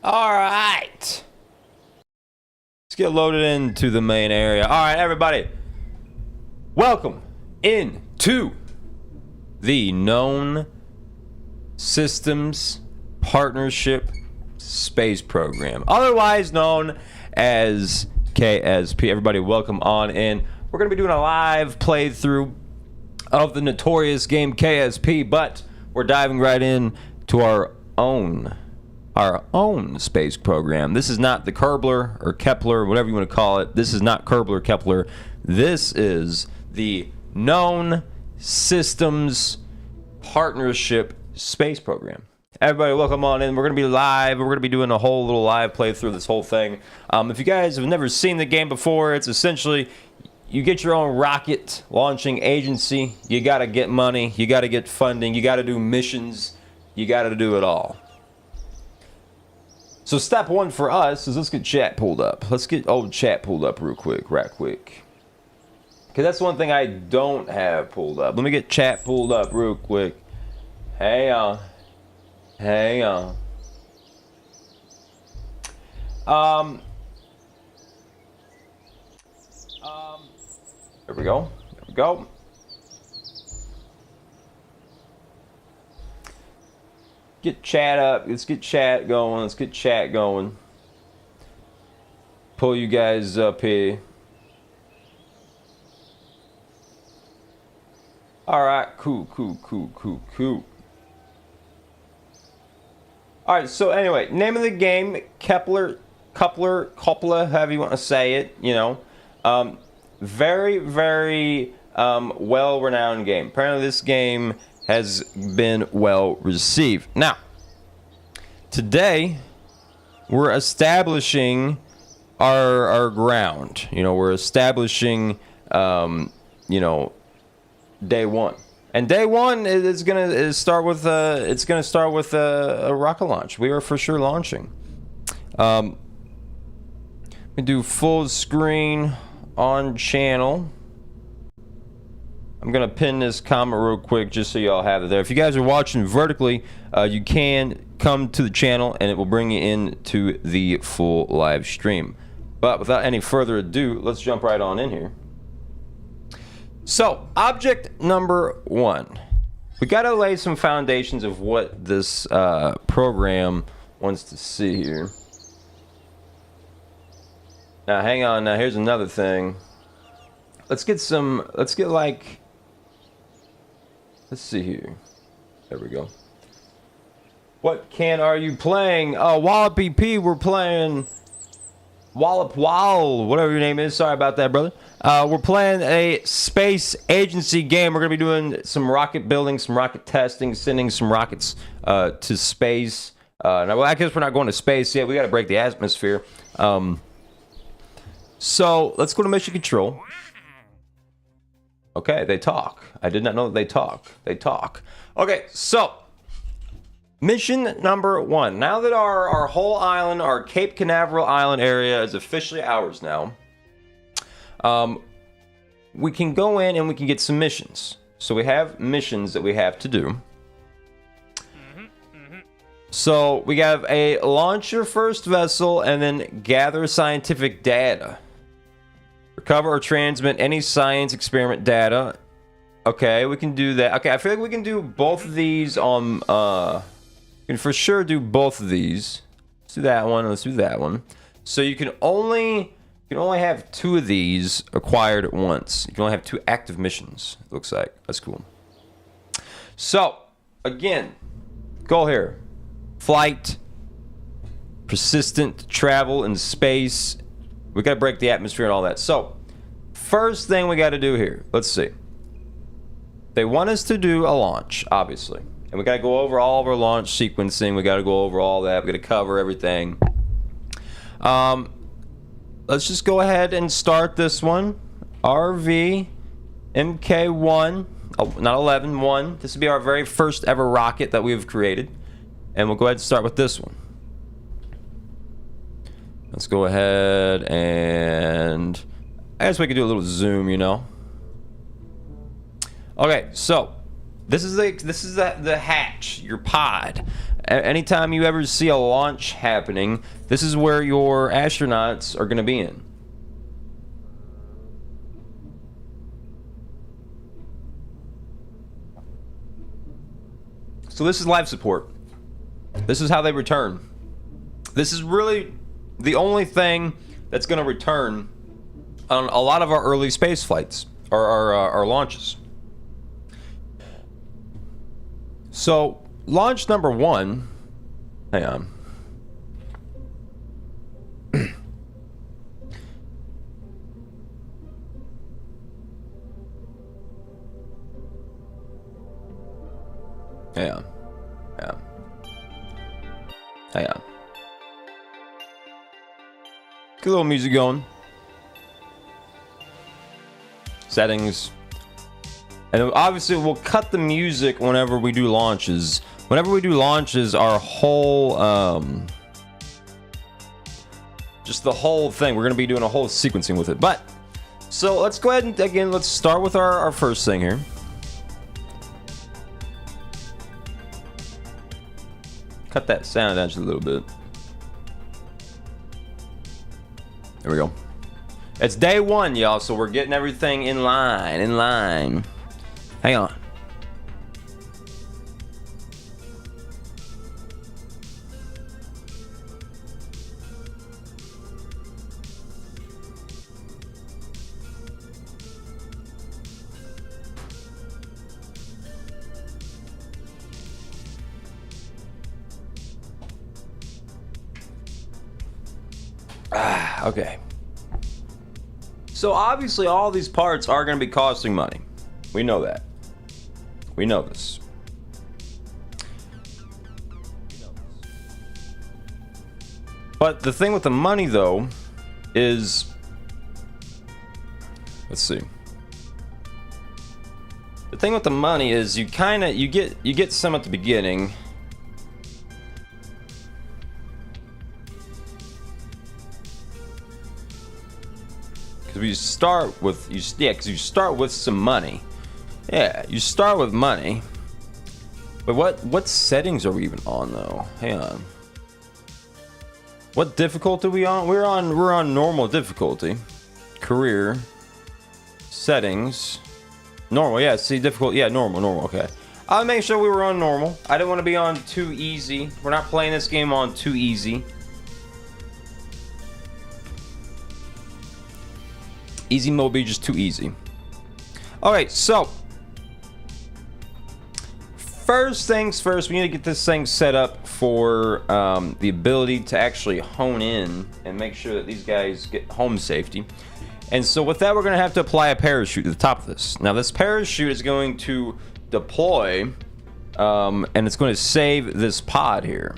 All right. Let's get loaded into the main area. All right, everybody. Welcome into the Known Systems Partnership Space Program, otherwise known as KSP. Everybody, welcome on in. We're going to be doing a live playthrough of the notorious game KSP, but we're diving right in to our own space program. This is not the Kerbler or Kepler, whatever you want to call it. This is not Kerbler Kepler. This is the Known Systems Partnership Space Program. Everybody, welcome on in. We're going to be live. We're going to be doing a whole little live playthrough of this whole thing. If you guys have never seen the game before, it's essentially you get your own rocket launching agency. You got to get money. You got to get funding. You got to do missions. You got to do it all. So step one for us is let's get chat pulled up. Let's get old chat pulled up real quick, right quick. Because that's one thing I don't have pulled up. Let me get chat pulled up real quick. Hang on. Hang on. There we go. There we go. Get chat up. Let's get chat going. Let's get chat going. Pull you guys up here. All right. Cool. All right. So anyway, name of the game: Kepler, however you want to say it. You know, very well-renowned game. Apparently, this game has been well received. Now, today we're establishing our ground. You know, we're establishing, you know, day one. And day one is gonna start with a rocket launch. We are for sure launching. We do full screen on channel. I'm going to pin this comment real quick just so y'all have it there. If you guys are watching vertically, you can come to the channel and it will bring you into the full live stream. But without any further ado, let's jump right on in here. So, object number one. We got to lay some foundations of what this program wants to see here. Now, hang on. Now, here's another thing. Let's see here. There we go. What can are you playing? Wallopy P, we're playing Wallop Wall, whatever your name is. Sorry about that, brother. We're playing a space agency game. We're going to be doing some rocket building, some rocket testing, sending some rockets to space. Now, well, I guess we're not going to space yet. We got to break the atmosphere. So let's go to mission control. Okay, they talk. I did not know that they talk. They talk. Okay, so mission number one. Now that our whole island, our Cape Canaveral Island area is officially ours now, we can go in and we can get some missions. So we have missions that we have to do. So we have a launch your first vessel and then gather scientific data. Recover or transmit any science experiment data. Okay, we can do that. Okay, I feel like we can do both of these on... we can for sure do both of these. Let's do that one. Let's do that one. So you can only have two of these acquired at once. You can only have two active missions, it looks like. That's cool. So, again, goal here. Flight. Persistent travel in space. We got to break the atmosphere and all that. So, first thing we got to do here. Let's see. They want us to do a launch, obviously. And we got to go over all of our launch sequencing. We got to go over all that. We got to cover everything. Let's just go ahead and start this one. RV MK1. Oh, not 11, 1. This will be our very first ever rocket that we've created. And we'll go ahead and start with this one. Let's go ahead and I guess we could do a little zoom, you know. Okay, so this is the hatch, your pod. Anytime you ever see a launch happening, this is where your astronauts are going to be in. So this is life support. This is how they return. This is really the only thing that's going to return on a lot of our early space flights, or our launches. So launch number 1, hang on. Hang on. Hang on. Get a little music going. Settings. And obviously we'll cut the music whenever we do launches. Whenever we do launches, our whole just the whole thing, we're going to be doing a whole sequencing with it. But so let's go ahead and again, let's start with our first thing here. Cut that sound down just a little bit. There we go. It's day 1, y'all, so we're getting everything in line. Hang on. Okay. So obviously all these parts are going to be costing money. We know that. We know this. But the thing with the money though is, let's see. The thing with the money is you get some at the beginning. You start with because you start with some money. Yeah, you start with money. But what settings are we even on though? Hang on. What difficulty are we on? We're on normal difficulty. Career. Settings. Normal. Yeah. See, difficult. Yeah, normal. Okay. I'll make sure we were on normal. I didn't want to be on too easy. We're not playing this game on too easy. Easy mode be just too easy. Alright, so first things first, we need to get this thing set up for the ability to actually hone in and make sure that these guys get home safety. And so with that, we're going to have to apply a parachute to the top of this. Now this parachute is going to deploy and it's going to save this pod here.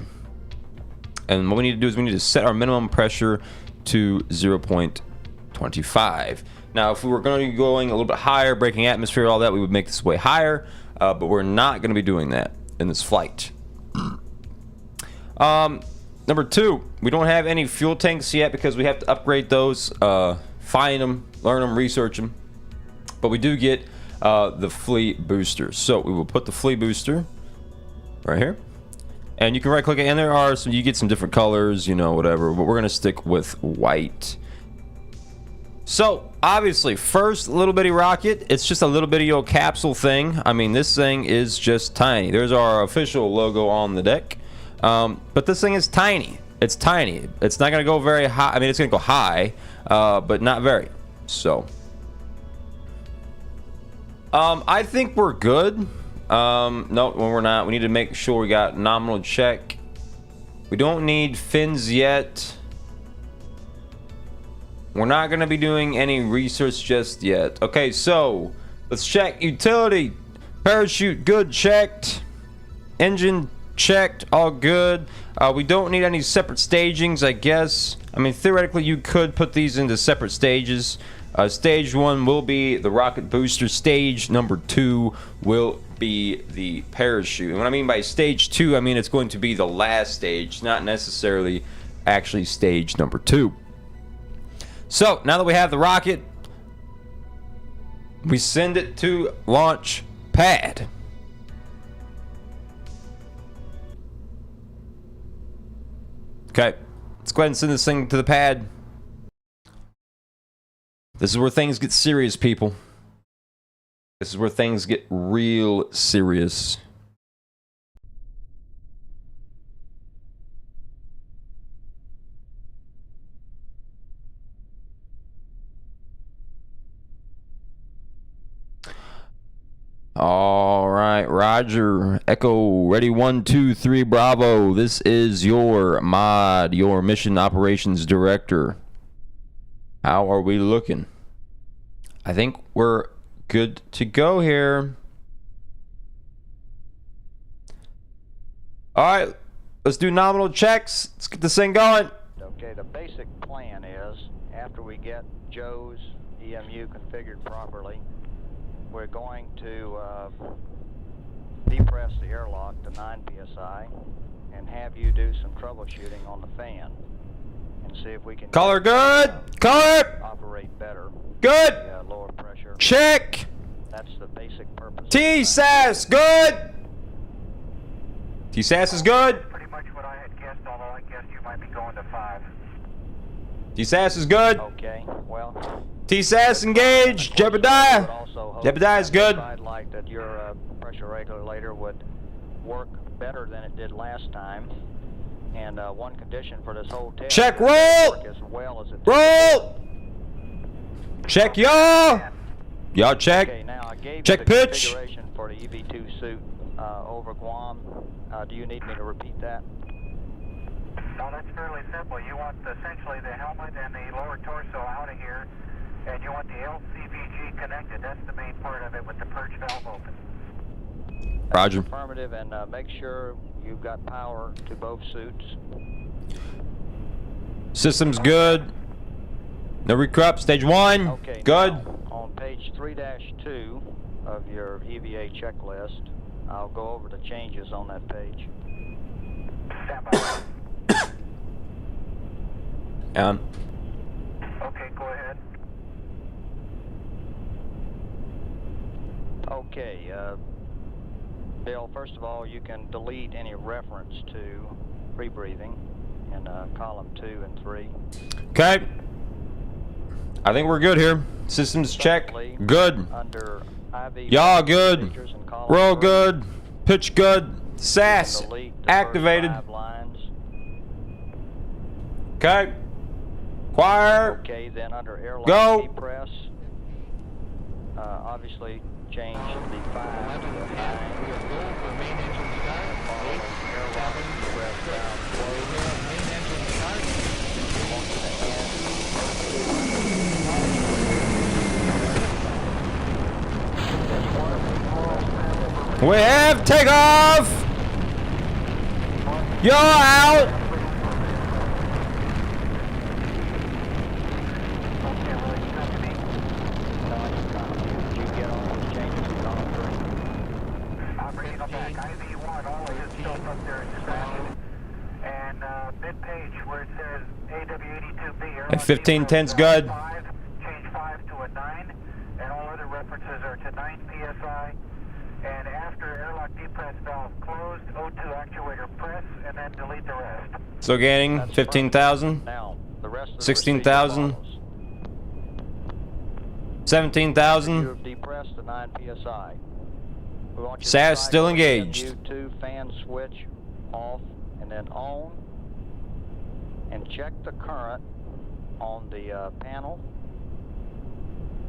And what we need to do is we need to set our minimum pressure to 0.25. Now if we were going to be going a little bit higher, breaking atmosphere, all that, we would make this way higher, but we're not going to be doing that in this flight. Number 2, we don't have any fuel tanks yet because we have to upgrade those, find them, learn them, research them, but we do get the flea booster. So we will put the flea booster right here, and you can right click it, and there are some, you get some different colors, you know, whatever, but we're going to stick with white. So obviously first little bitty rocket, it's just a little bitty old capsule thing. I mean, this thing is just tiny. There's our official logo on the deck, but this thing is tiny. It's tiny. It's not gonna go very high. I mean, it's gonna go high, but not very. So I think we're good. No, we're not. We need to make sure we got nominal check. We don't need fins yet. We're not going to be doing any research just yet. Okay, so let's check utility. Parachute, good, checked. Engine, checked, all good. We don't need any separate stagings, I guess. I mean, theoretically, you could put these into separate stages. Stage 1 will be the rocket booster. Stage number 2 will be the parachute. And what I mean by stage 2, I mean it's going to be the last stage, not necessarily actually stage number 2. So now that we have the rocket, we send it to launch pad. Okay, let's go ahead and send this thing to the pad. This is where things get serious, people. This is where things get real serious. All right, Roger. Echo, ready, 1, 2, 3, Bravo. This is your mod, your mission operations director. How are we looking? I think we're good to go here. All right, let's do nominal checks. Let's get this thing going. Okay, the basic plan is, after we get Joe's EMU configured properly, we're going to depress the airlock to 9 psi and have you do some troubleshooting on the fan and see if we can Color good. Color operate better. good. The, lower pressure. Check. That's the basic purpose. TSAS good. TSAS is good. Pretty much what I had guessed, although I guessed you might be going to 5. TSAS is good. Okay, well. TSAS engaged. Jebediah. Jebediah is good. I'd like that your pressure regulator would work better than it did last time. And one condition for this whole test. Check is roll. as well as it Roll. Check y'all. Y'all check. Okay, now I gave Check you the pitch. configuration for the EV2 suit over Guam. Do you need me to repeat that? No, that's fairly simple. You want essentially the helmet and the lower torso out of here, and you want the LCVG connected. That's the main part of it with the purge valve open. Roger. Affirmative, and make sure you've got power to both suits. System's good. No recrup. Stage 1. Okay, Good. now, on page 3-2 of your EVA checklist, I'll go over the changes on that page. Stand by. Okay, go ahead. Okay, Bill, first of all, you can delete any reference to pre-breathing in column 2 and 3. Okay. I think we're good here. Systems check. Secondly, Good. Under IV Y'all good. procedures in column Roll 3, good. Pitch good. you can SAS delete the first activated. 5 lines. Okay. Choir. Okay, then under airlock Go. depress, obviously change the 5 to a 9. Following airlock depress valve close. We have takeoff. You're out. I'm bringing it back. IV1, all of his stuff up there is distracted. And mid-page where it says AW82B. At 1510's good. 5, change 5 to a 9, and all other references are to 9 psi. And after airlock depress valve closed, O2 actuator press, and then delete the rest. So gaining That's 15,000. Now, the rest of the 16,000. procedure follows. 17,000. You have depressed to 9 psi. We want you to SAS still cycle the engaged. MU2 fan switch off and then on, and check the current on the panel.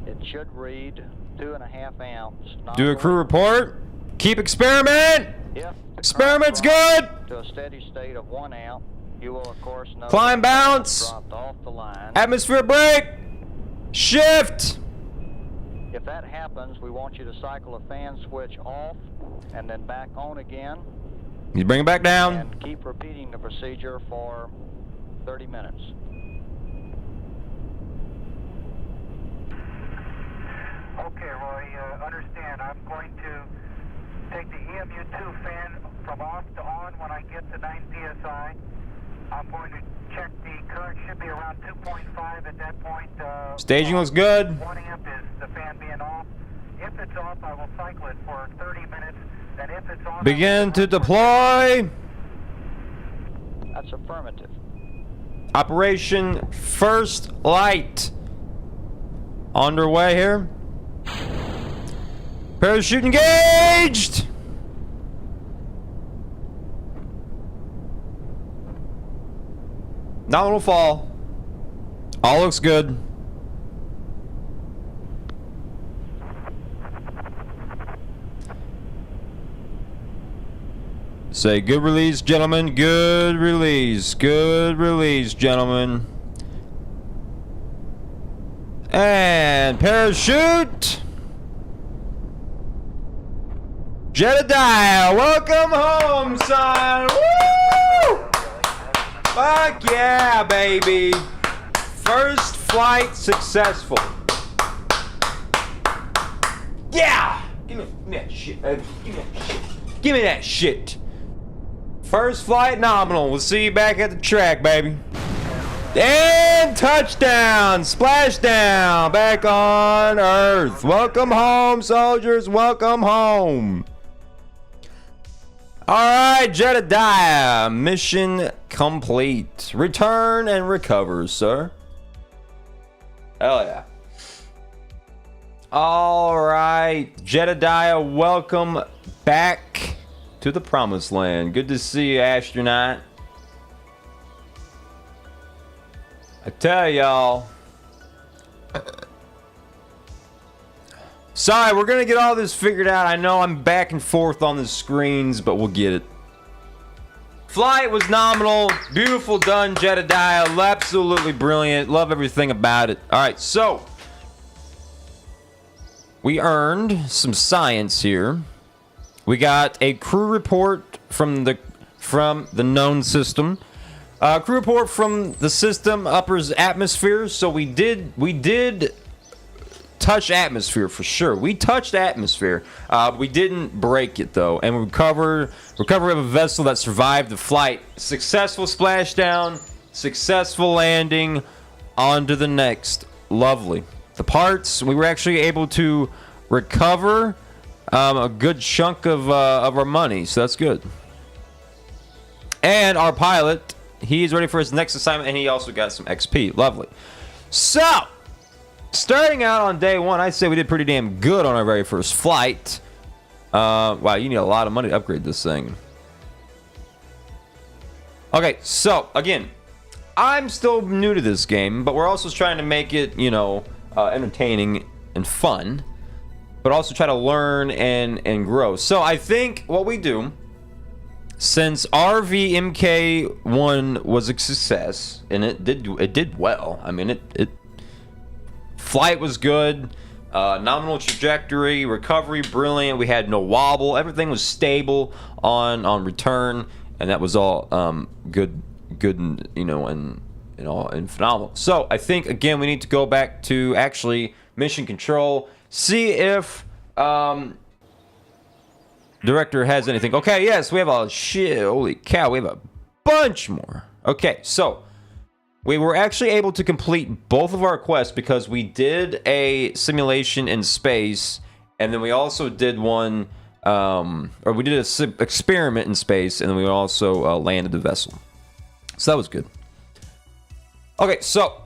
It should read 2.5 amps. Do a crew report. Keep experiment. If the Experiment's current good. drops to a steady state of 1 amp, you will of course know Climb that it bounce. dropped off the line. Atmosphere break. Shift. If that happens, we want you to cycle a fan switch off and then back on again, You bring it back down. and keep repeating the procedure for 30 minutes. Okay, Roy, understand. I'm going to take the EMU2 fan from off to on when I get to 9 psi. I'm going to check the current, should be around 2.5 at that point. Staging looks good. 1 amp is the fan being off. If it's off, I will cycle it for 30 minutes. And if it's on, Begin to deploy. That's affirmative. Operation First Light. Underway here. Parachute engaged! Nominal fall. All looks good. Say good release, gentlemen. Good release. Good release, gentlemen. And parachute. Jedediah, welcome home, son. Woo! Fuck yeah, baby. First flight successful. Yeah! Give me that shit, baby. Give me that shit. Give me that shit. First flight nominal. We'll see you back at the track, baby. And touchdown! Splashdown! Back on Earth. Welcome home, soldiers. Welcome home. Alright, Jedediah. Mission complete. Return and recover, sir. Hell yeah. Alright, Jedediah, welcome back to the promised land. Good to see you, astronaut. I tell y'all. Sorry, we're gonna get all this figured out. I know I'm back and forth on the screens, but we'll get it. Flight was nominal. Beautiful done, Jedediah. Absolutely brilliant. Love everything about it. Alright, so we earned some science here. We got a crew report from the known system. Crew report from the system upper's atmosphere. So we did touch atmosphere for sure. We touched atmosphere. We didn't break it though, and recovery of a vessel that survived the flight. Successful splashdown, successful landing. On to the next. Lovely. The parts, we were actually able to recover a good chunk of our money, so that's good. And our pilot, he's ready for his next assignment, and he also got some XP. Lovely. So, starting out on day one, I'd say we did pretty damn good on our very first flight. Wow, you need a lot of money to upgrade this thing. Okay, so, again, I'm still new to this game, but we're also trying to make it, you know, entertaining and fun, but also try to learn and grow. So I think what we do, since RVMK1 was a success and it did well. I mean, it flight was good, nominal trajectory, recovery brilliant. We had no wobble. Everything was stable on return, and that was all good, and you know, and phenomenal. So I think again we need to go back to actually mission control, see if director has anything. Okay, yes, we have a shit. Holy cow, we have a bunch more. Okay, so we were actually able to complete both of our quests because we did a simulation in space, and then we also did one, or we did an experiment in space, and then we also landed the vessel. So that was good. Okay, so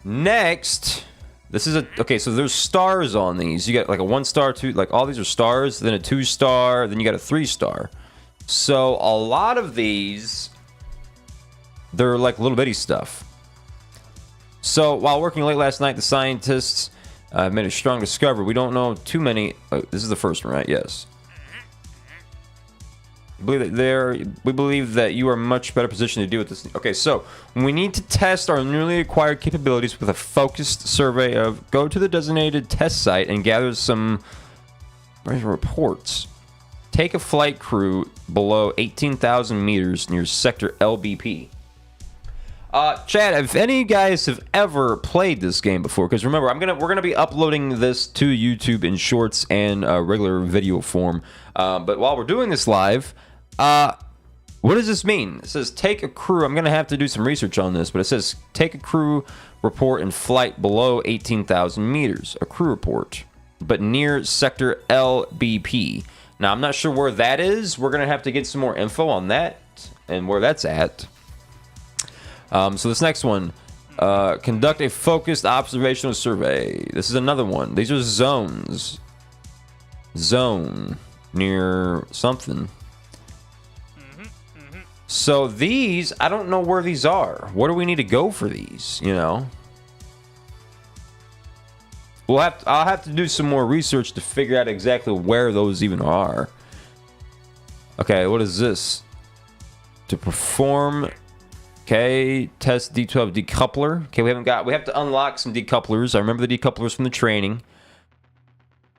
next, this is okay, so there's stars on these. You got like a 1-star, 2, like all these are stars, then a 2-star, then you got a 3-star. So a lot of these, they're like little bitty stuff. So while working late last night, the scientists made a strong discovery. We don't know too many. This is the first one, right? Yes. We believe that you are much better positioned to deal with this. Okay, so we need to test our newly acquired capabilities with a focused survey of go to the designated test site and gather some reports. Take a flight crew below 18,000 meters near sector LBP. Chad, if any of you guys have ever played this game before, because remember, we're gonna be uploading this to YouTube in shorts and regular video form. But while we're doing this live, what does this mean? It says take a crew. I'm gonna have to do some research on this, but it says take a crew report in flight below 18,000 meters. A crew report, but near sector LBP. Now I'm not sure where that is. We're gonna have to get some more info on that and where that's at. So this next one, conduct a focused observational survey. This is another one. These are zones. Zone near something. So these, I don't know where these are. Where do we need to go for these? You know, I'll have to do some more research to figure out exactly where those even are. Okay, what is this? To perform. Okay, test D12 decoupler. Okay, we have to unlock some decouplers. I remember the decouplers from the training.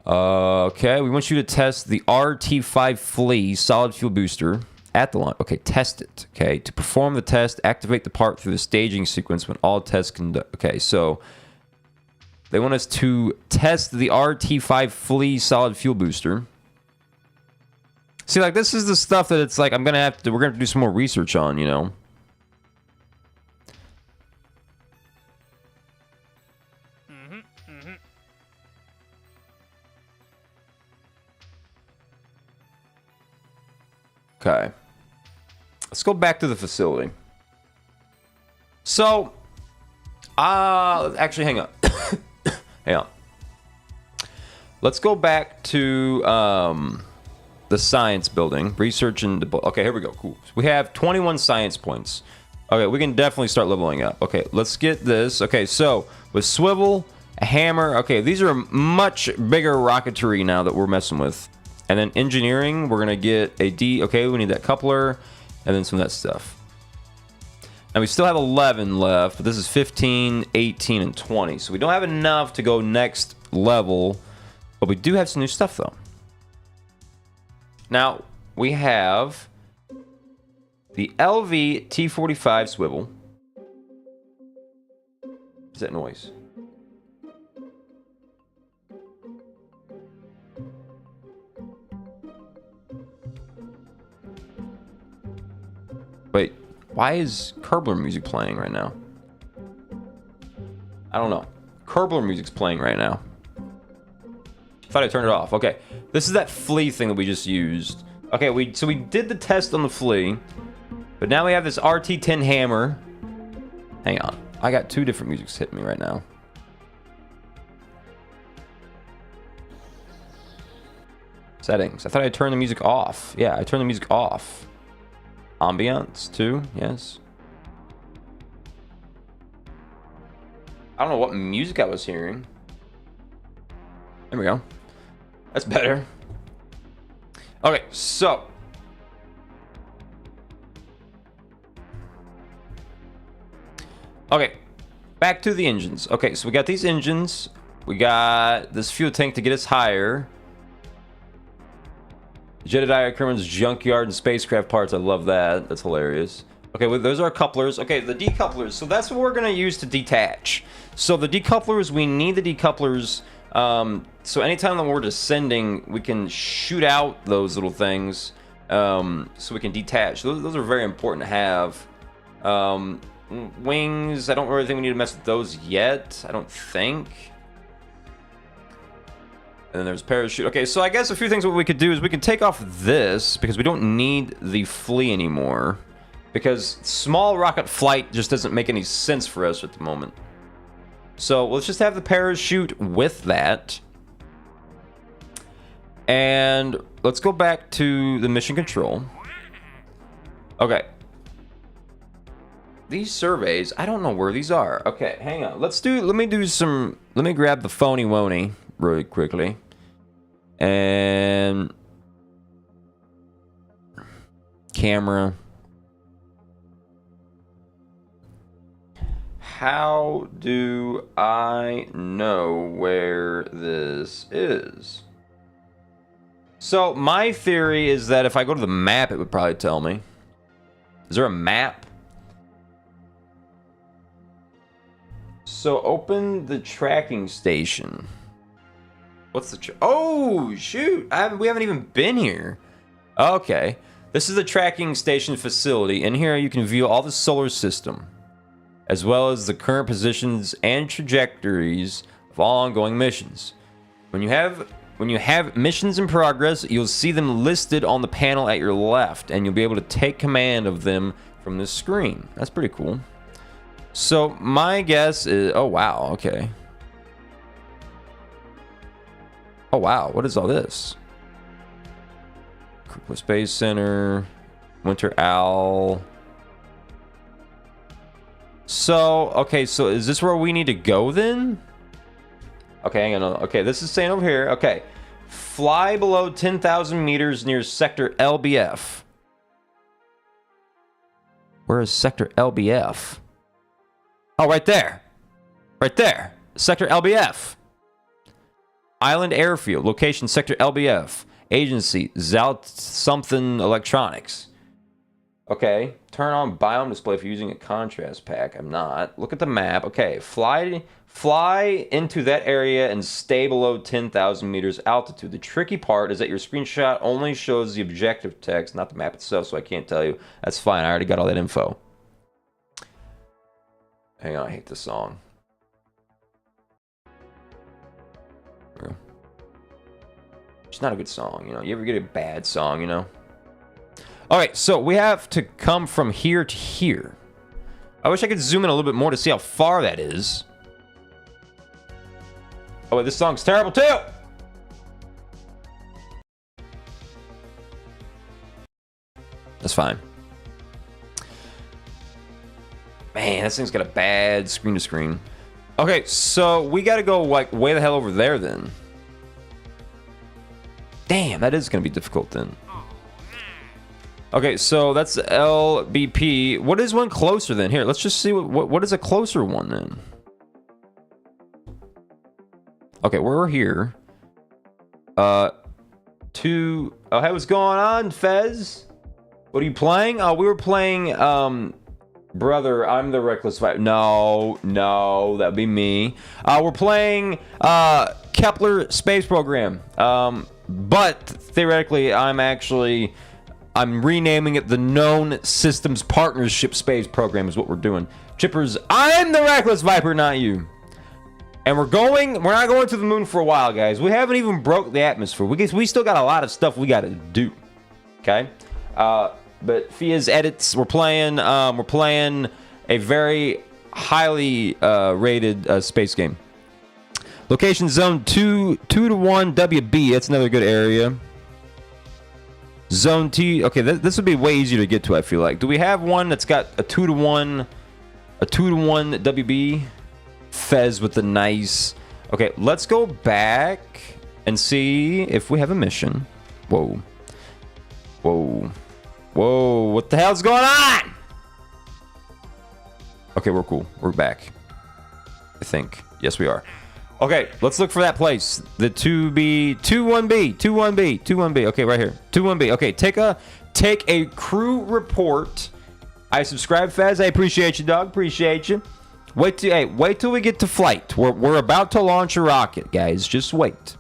Okay, we want you to test the RT5 Flea solid fuel booster at the launch. Okay, test it. Okay, to perform the test, activate the part through the staging sequence when all tests conduct. Okay, so they want us to test the RT5 Flea solid fuel booster. See, like, this is the stuff that it's like we're gonna have to do some more research on, you know. Okay. Let's go back to the facility. So, actually, hang on. Hang on. Let's go back to the science building. Research and... Okay, here we go. Cool. So we have 21 science points. Okay, we can definitely start leveling up. Okay, let's get this. Okay, so with swivel, a hammer. Okay, these are much bigger rocketry now that we're messing with. And then engineering, we're going to get a D. Okay, we need that coupler. And then some of that stuff. And we still have 11 left. But this is 15, 18, and 20. So we don't have enough to go next level. But we do have some new stuff, though. Now, we have the LV T45 swivel. What's that noise? Wait, why is Kerbler music playing right now? I don't know. Kerbler music's playing right now. Thought I turned it off. Okay, this is that flea thing that we just used. Okay, so we did the test on the flea, but now we have this RT10 hammer. Hang on, I got two different musics hitting me right now. Settings. I thought I turned the music off. Yeah, I turned the music off. Ambiance too, yes. I don't know what music I was hearing. There we go. That's better. Okay, so. Okay, back to the engines. Okay, so we got these engines. We got this fuel tank to get us higher. Jedediah Kerman's junkyard and spacecraft parts. I love that. That's hilarious. Okay, well, those are couplers. Okay, the decouplers. So that's what we're going to use to detach. So the decouplers, we need the decouplers. So anytime that we're descending, we can shoot out those little things so we can detach. Those are very important to have. Wings, I don't really think we need to mess with those yet. I don't think. And then there's parachute. Okay, so I guess a few things what we could do is we can take off this because we don't need the flea anymore. Because small rocket flight just doesn't make any sense for us at the moment. So let's just have the parachute with that. And let's go back to the mission control. Okay. These surveys, I don't know where these are. Okay, hang on. Let me grab the phony wony really quickly. And camera. How do I know where this is? So my theory is that if I go to the map, it would probably tell me. Is there a map? So open the tracking station. What's the oh shoot! We haven't even been here. Okay, this is the tracking station facility. In here, you can view all the solar system, as well as the current positions and trajectories of all ongoing missions. When you have missions in progress, you'll see them listed on the panel at your left, and you'll be able to take command of them from this screen. That's pretty cool. So my guess is, oh wow, okay. Oh wow, what is all this? Space Center, Winter Owl. So, okay, so is this where we need to go then? Okay, hang on. Okay, this is saying over here. Okay. Fly below 10,000 meters near Sector LBF. Where is Sector LBF? Oh, right there. Right there. Sector LBF. Island Airfield. Location Sector LBF. Agency Zout something electronics. Okay. Turn on biome display if you're using a contrast pack. I'm not. Look at the map. Okay. Fly into that area and stay below 10,000 meters altitude. The tricky part is that your screenshot only shows the objective text, not the map itself, so I can't tell you. That's fine. I already got all that info. Hang on. I hate this song. It's not a good song, you know. You ever get a bad song, you know? All right, so we have to come from here to here. I wish I could zoom in a little bit more to see how far that is. Oh, wait, this song's terrible too! That's fine. Man, this thing's got a bad screen to screen. Okay, so we gotta go like way the hell over there then. Damn, that is going to be difficult then. Okay, so that's LBP. What is one closer then? Here, let's just see what is a closer one then. Okay, we're here. Oh, hey, what's going on, Fez? What are you playing? Oh, we were playing, brother, I'm the Reckless Viper. No, that'd be me. We're playing, Kepler Space Program. But theoretically, I'm renaming it the Known Systems Partnership Space Program is what we're doing. Chippers, I'm the Reckless Viper, not you. And we're not going to the moon for a while, guys. We haven't even broke the atmosphere. We still got a lot of stuff we got to do. Okay? But Fia's edits, we're playing a very highly rated space game. Location zone 2 to 1 WB. That's another good area. Zone T. Okay, this would be way easier to get to, I feel like. Do we have one that's got a 2 to 1 WB? Fez with the nice. Okay, let's go back and see if we have a mission. Whoa. What the hell's going on? Okay, we're cool. We're back. I think. Yes, we are. Okay, let's look for that place. The 21B. Okay, right here. 21B. Okay, take a crew report. I subscribe, Faz. I appreciate you, dog. Appreciate you. Wait till we get to flight. We're about to launch a rocket, guys. Just wait.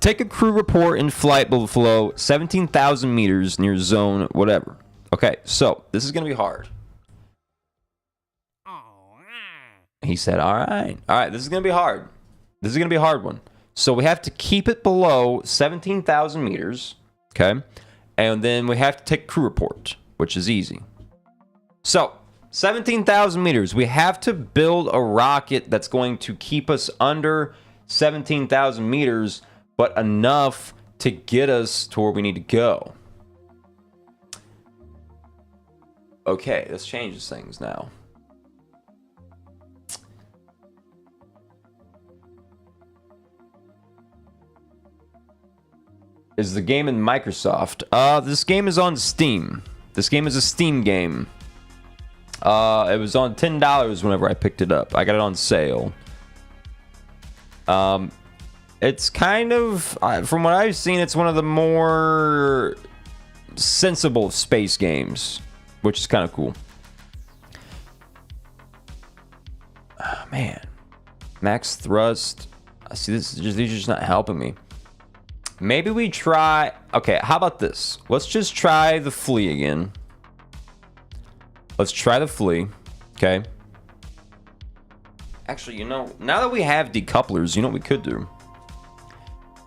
Take a crew report in flight below 17,000 meters near zone whatever. Okay, so this is gonna be hard. He said, all right, this is going to be hard. This is going to be a hard one. So we have to keep it below 17,000 meters, okay? And then we have to take a crew report, which is easy. So 17,000 meters, we have to build a rocket that's going to keep us under 17,000 meters, but enough to get us to where we need to go. Okay, this changes things now. Is the game in Microsoft? This game is on Steam. This game is a Steam game. It was on $10 whenever I picked it up. I got it on sale. It's kind of, from what I've seen, it's one of the more sensible space games, which is kind of cool. Oh, man. Max thrust. See, these are just not helping me. Maybe we try... Okay, how about this? Let's just try the flea again. Let's try the flea. Okay. Actually, you know, now that we have decouplers, you know what we could do?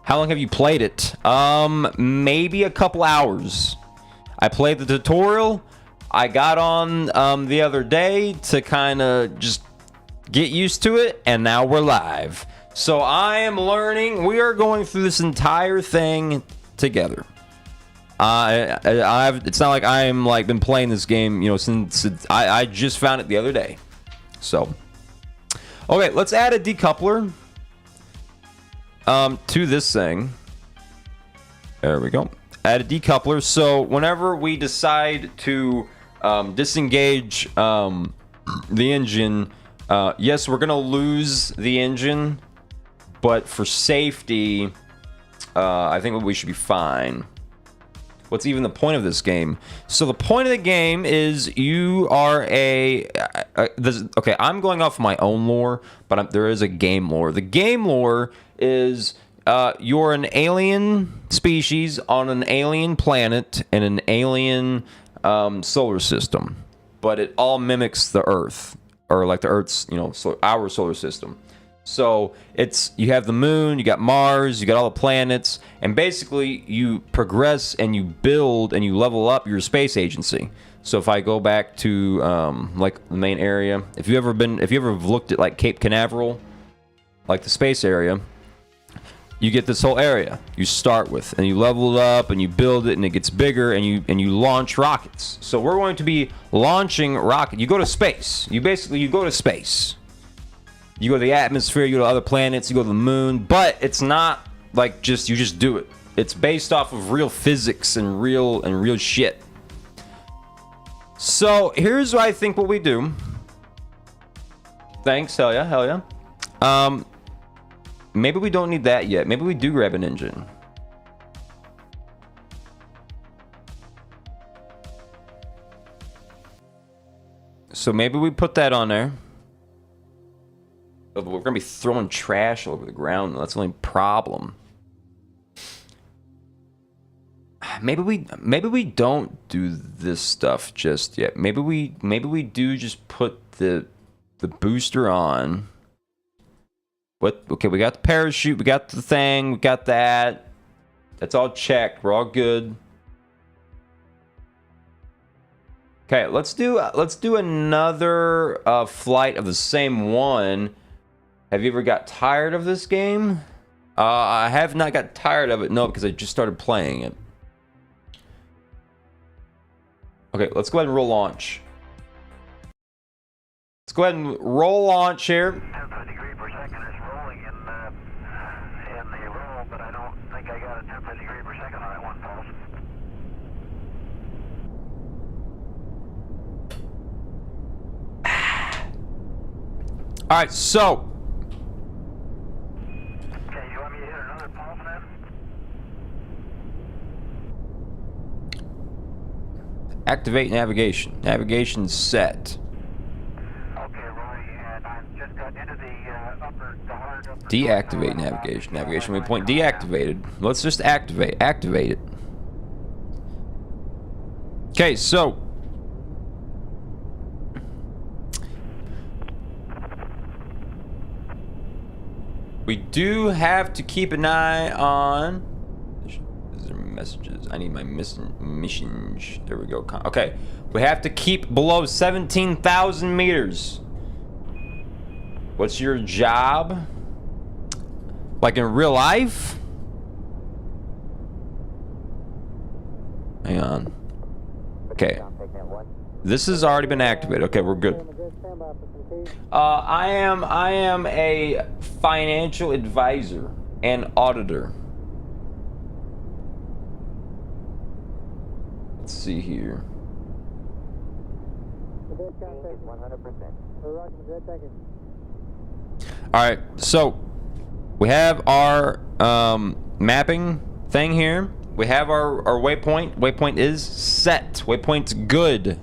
How long have you played it? Maybe a couple hours. I played the tutorial. I got on the other day to kind of just get used to it, and now we're live. So I am learning. We are going through this entire thing together. It's not like I'm like been playing this game, you know, since I just found it the other day. So, okay, let's add a decoupler to this thing. There we go. Add a decoupler. So whenever we decide to disengage the engine, yes, we're gonna lose the engine, but for safety, I think we should be fine. What's even the point of this game? So the point of the game is you are okay, I'm going off my own lore, but there is a game lore. The game lore is you're an alien species on an alien planet in an alien solar system, but it all mimics the Earth, or like the Earth's, you know, our solar system. So you have the moon, you got Mars, you got all the planets, and basically you progress and you build and you level up your space agency. So if I go back to like the main area, if you ever looked at like Cape Canaveral, like the space area, you get this whole area you start with, and you level it up and you build it, and it gets bigger, and you launch rockets. So we're going to be launching rocket. You go to space. You go to space. You go to the atmosphere, you go to other planets, you go to the moon, but it's not like you just do it. It's based off of real physics and real shit. So here's what I think what we do. Thanks, hell yeah. Maybe we don't need that yet. Maybe we do grab an engine. So maybe we put that on there. We're gonna be throwing trash all over the ground. That's the only problem. Maybe we don't do this stuff just yet. Maybe we do just put the booster on. What? Okay, we got the parachute, we got the thing, we got that. That's all checked. We're all good. Okay, let's do another flight of the same one. Have you ever got tired of this game? I have not got tired of it, no, because I just started playing it. Okay, let's go ahead and roll launch. Let's go ahead and roll launch here. 10th degree per second is rolling in the roll, but I don't think I got a 10th degree per second on that one pulse. All right, so. Okay, you want me to hit another pulse then? Activate navigation. Navigation set. Okay, Roy, and I just got into the hard upper... Deactivate navigation. Navigation waypoint deactivated. Let's just activate it. Okay, so we do have to keep an eye on. These are messages. I need my missions. There we go. Okay, we have to keep below 17,000 meters. What's your job? Like in real life? Hang on. Okay. This has already been activated. Okay, we're good. I am a financial advisor and auditor. Let's see here. 100%. All right, so we have our mapping thing here. We have our waypoint. Waypoint is set. Waypoint's good.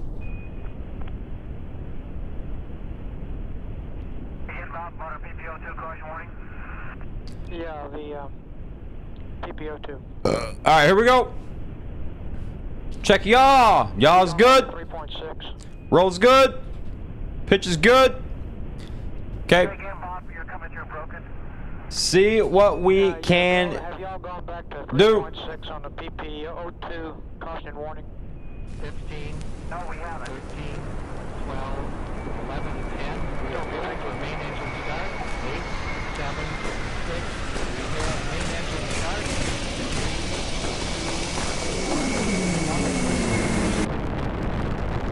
Inbound motor PPO2, caution warning. Yeah, the PPO2. All right, here we go. Check y'all. Y'all's good. 3.6. Roll's good. Pitch is good. Okay. Again, Bob, you're coming through broken. See what we can Have y'all gone back to do. 3.6 on the PPO2 caution and warning? 15. No, we haven't.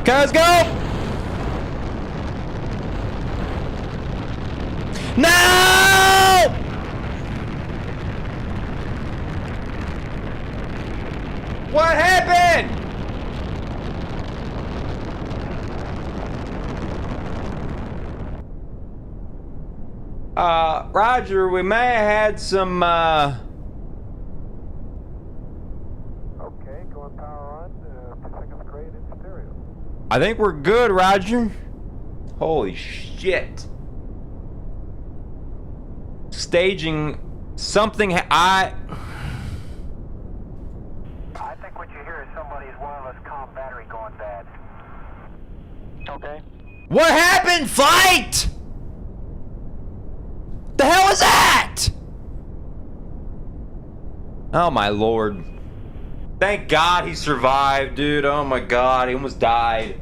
Okay, let's go! No! What happened? Roger, we may have had some, Okay, going power on. 2 seconds grade in stereo. I think we're good, Roger. Holy shit. Staging something, I think what you hear is somebody's wireless comm battery going bad. Okay. What happened, flight? The hell is that? Oh my lord. Thank God he survived, dude. Oh my God, he almost died.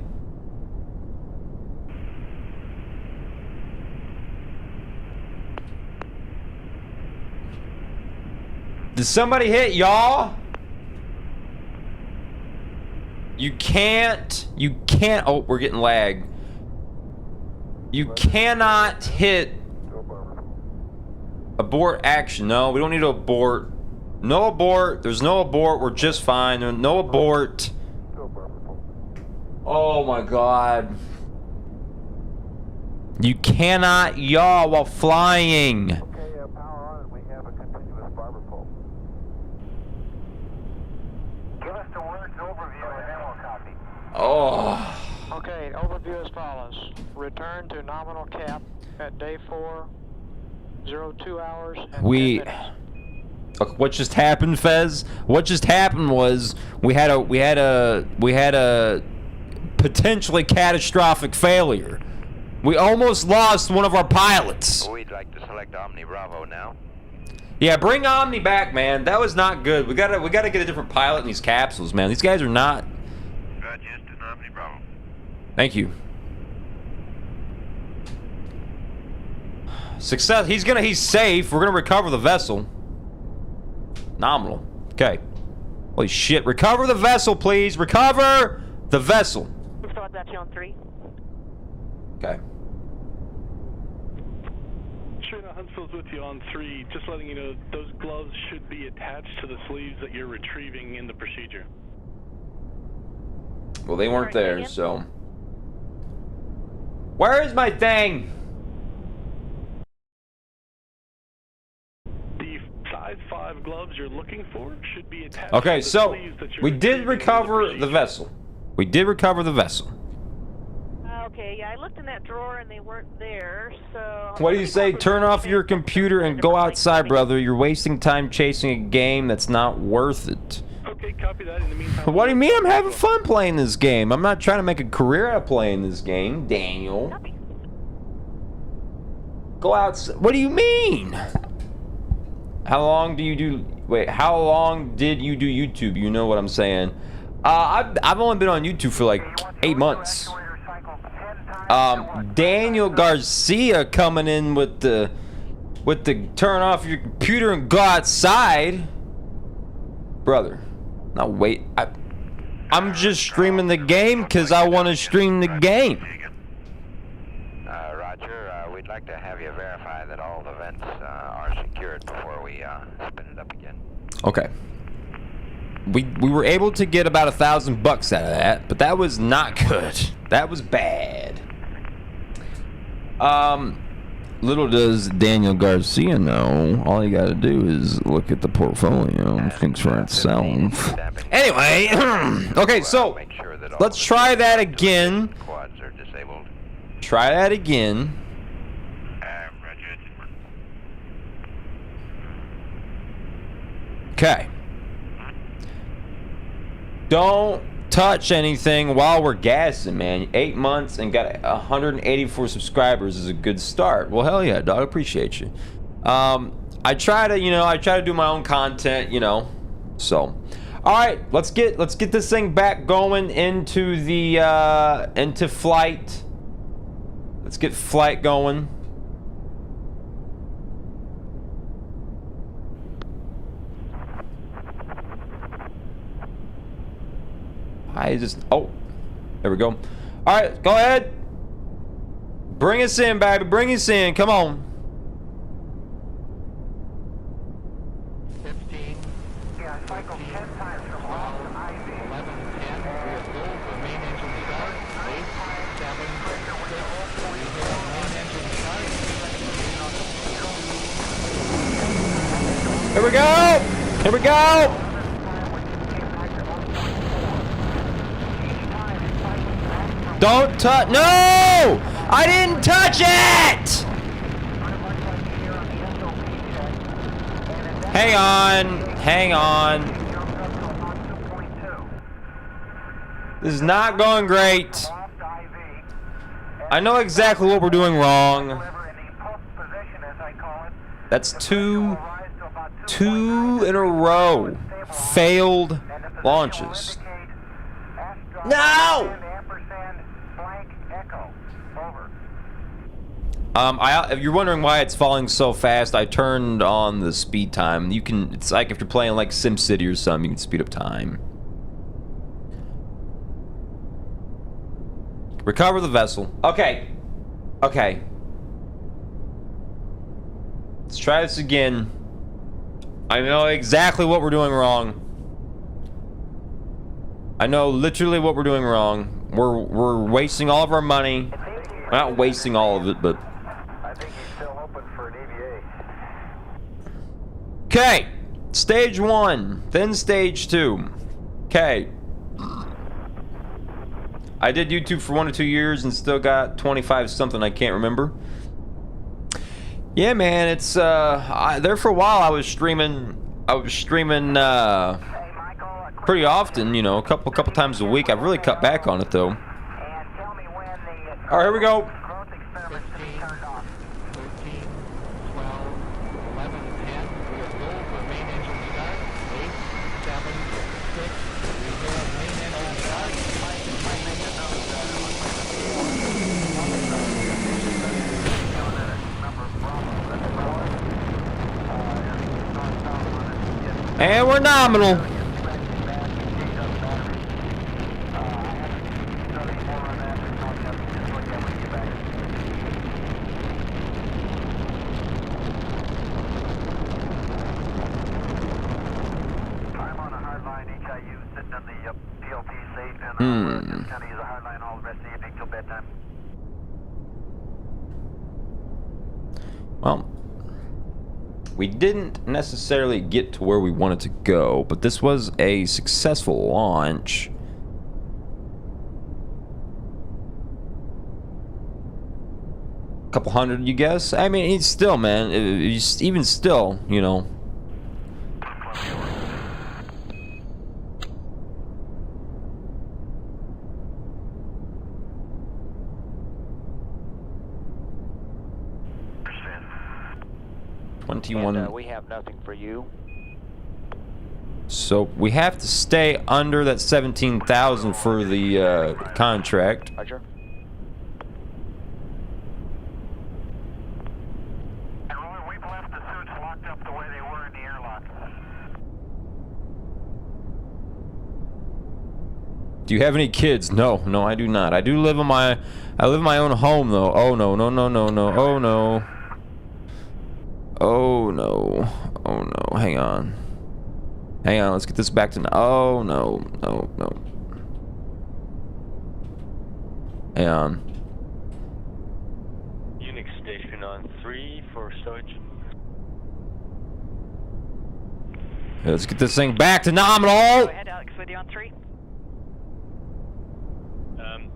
Did somebody hit y'all? You can't, oh, we're getting lag. You cannot hit abort action. No, we don't need to abort. No abort. There's no abort. We're just fine. No abort. Oh my God. You cannot yaw while flying. Okay, power on and we have a continuous barber pole. Give us the words overview and then we'll copy. Oh. Okay, overview as follows. Return to nominal cap at day 4, 02 hours and 10 minutes. What just happened, Fez? What just happened was we had a potentially catastrophic failure. We almost lost one of our pilots. We'd like to select Omni Bravo now. Yeah, bring Omni back, man. That was not good. We gotta get a different pilot in these capsules, man. These guys are not. Just an Omni Bravo. Thank you. Success. He's safe. We're gonna recover the vessel. Nominal. Okay. Holy shit. Recover the vessel, please. Recover the vessel. Start that on 3. Okay. Sure, Huntsville's with you on 3. Just letting you know, those gloves should be attached to the sleeves that you're retrieving in the procedure. Well, they weren't there, so. Where is my thing? The size 5 gloves you're looking for should be attached Okay, to the so sleeves that you're we did retrieving in the recover the procedure. vessel. We did recover the vessel. Okay, yeah, I looked in that drawer and they weren't there, so... What do you say? Turn off your computer and go outside, brother. You're wasting time chasing a game that's not worth it. Okay, copy that. In the meantime... What do you mean? I'm having fun playing this game. I'm not trying to make a career out of playing this game, Daniel. Copy. Go outside. What do you mean? How long do you do... Wait, how long did you do YouTube? You know what I'm saying. I've only been on YouTube for like 8 months. Daniel Garcia coming in with the turn off your computer and go outside. Brother, now wait. I'm just streaming the game because I want to stream the game. Roger, we'd like to have you verify that all the vents are secured before we spin it up again. Okay. We were able to get about $1,000 out of that, but that was not good. That was bad. Little does Daniel Garcia know, all you gotta do is look at the portfolio and thinks for itself. Anyway, okay, so let's try that again. Quads are disabled. Try that again. Okay. Don't touch anything while we're gassing, man. 8 months and got 184 subscribers is a good start. Well, hell yeah, dog. Appreciate you. I try to do my own content, So, all right, let's get this thing back going into the into flight. Let's get flight going. I just There we go. All right, go ahead. Bring us in, baby. Bring us in. Come on. 15. Yeah, cycle 10 times from off to IV. 11, 10. We have full. The main engine start. 8, 7, 6. We have main engine start. Here we go. Here we go. Don't touch. No! I didn't touch it! Hang on. Hang on. This is not going great. I know exactly what we're doing wrong. That's two in a row. Failed launches. No! If you're wondering why it's falling so fast, I turned on the speed time. You can, it's like if you're playing like SimCity or something, you can speed up time. Recover the vessel. Okay. Okay. Let's try this again. I know exactly what we're doing wrong. I know literally what we're doing wrong. We're wasting all of our money. We're not wasting all of it, but... I think he's still hoping for an EVA. Okay. Stage 1. Then stage 2. Okay. I did YouTube for 1 or 2 years and still got 25 something. I can't remember. Yeah, man. It's there for a while. I was streaming pretty often. You know, a couple times a week. I've really cut back on it though. All right, here we go. 13, 12, 11, 10. We have full. The main engine start. 8, 7, 6. We have main engine start. And we're nominal. Well, we didn't necessarily get to where we wanted to go, but this was a successful launch. A couple hundred, you guess? I mean, it's still, man, even still, you know. And, we have nothing for you. So we have to stay under that 17,000 for the contract. Roger. And Roy, we've left the suits locked up the way they were in the airlock. Do you have any kids? No, no, I do not. I do live in my own home though. Oh no, no, no, no, no. Oh no. Oh no. Oh no. Hang on. Hang on. Let's get this back to. Oh no. No. No. Hang on. Unix station on 3 for stowage. Okay, let's get this thing back to nominal. Go ahead, Alex, with you on 3.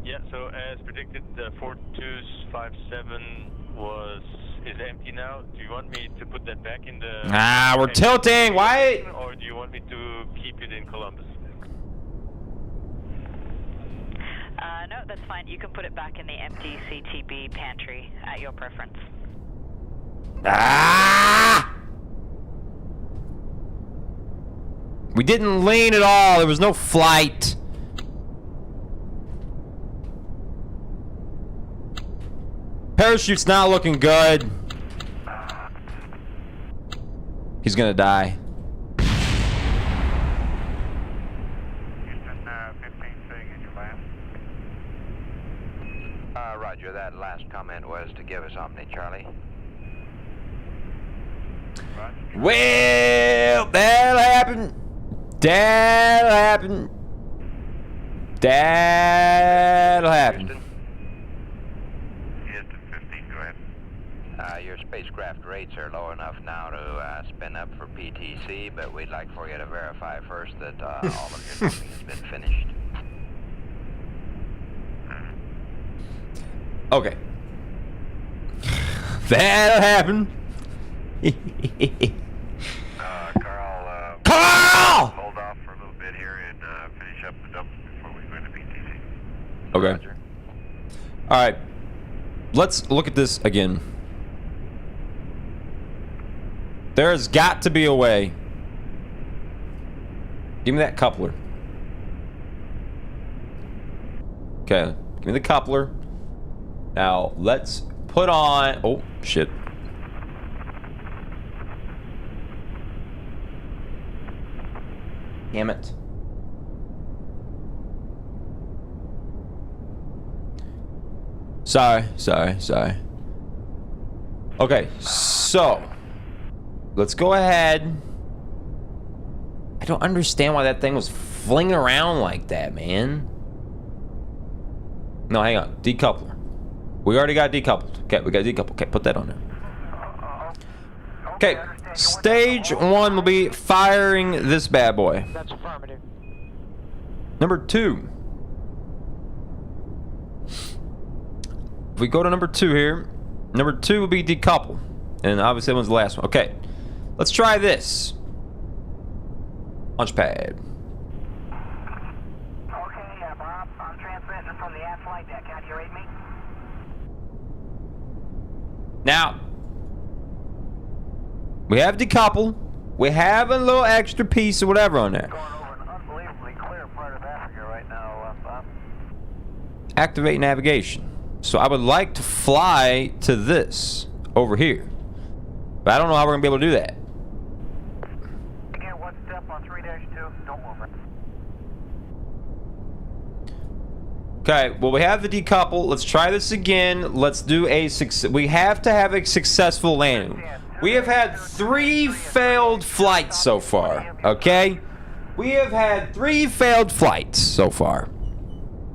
Yeah, so as predicted, the 4257 is empty now. Do you want me to put that back in the... Ah, we're tilting. Why? Or do you want me to keep it in Columbus? No, that's fine. You can put it back in the empty CTB pantry at your preference. Ah! We didn't lean at all. There was no flight. Parachute's not looking good. He's gonna die. Houston 15, so you get your land. Roger, that last comment was to give us Omni, Charlie. Roger. Well, that'll happen. That'll happen. That'll happen. Houston 15, go ahead. Your spacecraft rates are low enough now to spin up for PTC, but we'd like for you to verify first that all of your testing has been finished. Okay. That'll happen. Carl! Hold off for a little bit here and finish up the dumps before we go into PTC. Okay. Roger. All right. Let's look at this again. There's got to be a way. Give me that coupler. Okay. Give me the coupler. Now, let's put on... Oh, shit. Damn it. Sorry. Okay, so... Let's go ahead. I don't understand why that thing was flinging around like that, man. No, hang on. Decoupler. We already got decoupled. Okay, we got decoupled. Okay, put that on there. Okay, stage 1 will be firing this bad boy. That's affirmative. Number 2. If we go to number 2 here, number 2 will be decouple. And obviously that one's the last one. Okay, let's try this. Launch pad. Okay, Bob, I'm transmitting from the aft flight deck. How do you read me? Now, we have decouple. We have a little extra piece or whatever on there. Going over an unbelievably clear part of Africa right now, Bob. Activate navigation. So I would like to fly to this over here. But I don't know how we're going to be able to do that. Again, one step on 3-2. Don't move it. Okay, well, we have the decouple. Let's try this again. Let's do a we have to have a successful landing. We have had 3 failed flights so far, okay? We have had 3 failed flights so far.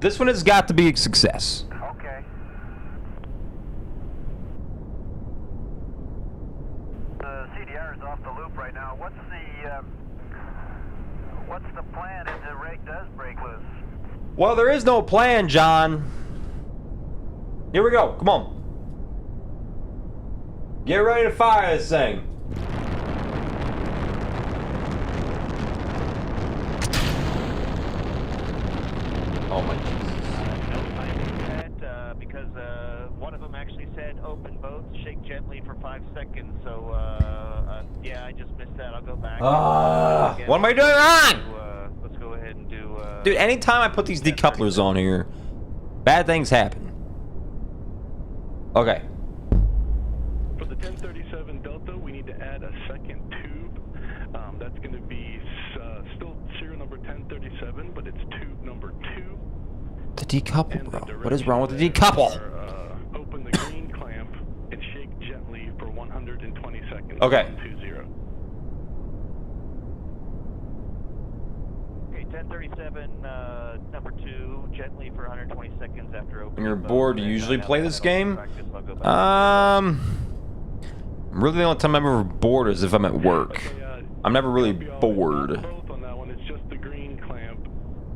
This one has got to be a success. Okay. The CDR is off the loop right now. What's the plan if the rig does break loose? Well, there is no plan, John. Here we go. Come on. Get ready to fire this thing. Oh my Jesus. Because one of them actually said open both, shake gently for 5 seconds. So, yeah, I just missed that. I'll go back. What am I doing wrong? Let's go ahead and do... Dude, anytime I put these decouplers on here, bad things happen. Okay. For the 1037 Delta, we need to add a second tube. That's going to be still serial number 1037, but it's tube number 2. The decouple, bro. What is wrong with the decouple? Open the green clamp and shake gently for 120 seconds. Okay. 20. Okay, 1037, number 2, gently for 120 seconds after opening. When you're bored, do you usually play this game? Really the only time I'm ever bored is if I'm at work. I'm never really bored. Both on that one, it's just the green clamp.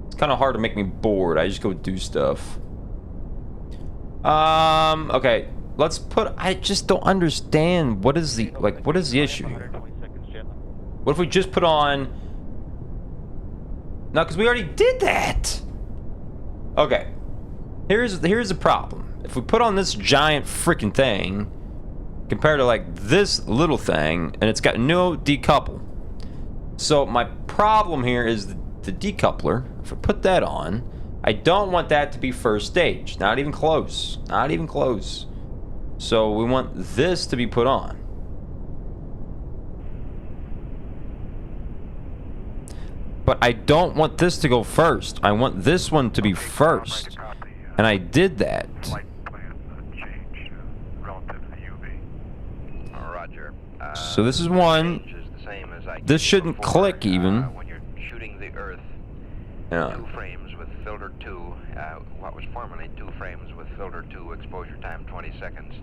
It's kind of hard to make me bored. I just go do stuff. Okay. Let's put... I just don't understand. What is the... Like, what is the issue here? What if we just put on... No, because we already did that. Okay. Here's the problem. If we put on this giant freaking thing compared to like this little thing, and it's got no decouple. So my problem here is the decoupler. If I put that on, I don't want that to be first stage. Not even close. Not even close. So we want this to be put on. But I don't want this to go first. I want this one to be first. And I did that. So this is one. range is the same as I gave This you shouldn't before. click even. When you're shooting the Earth, Yeah. 2 frames with filter 2, what was formerly 2 frames with filter 2, exposure time 20 seconds.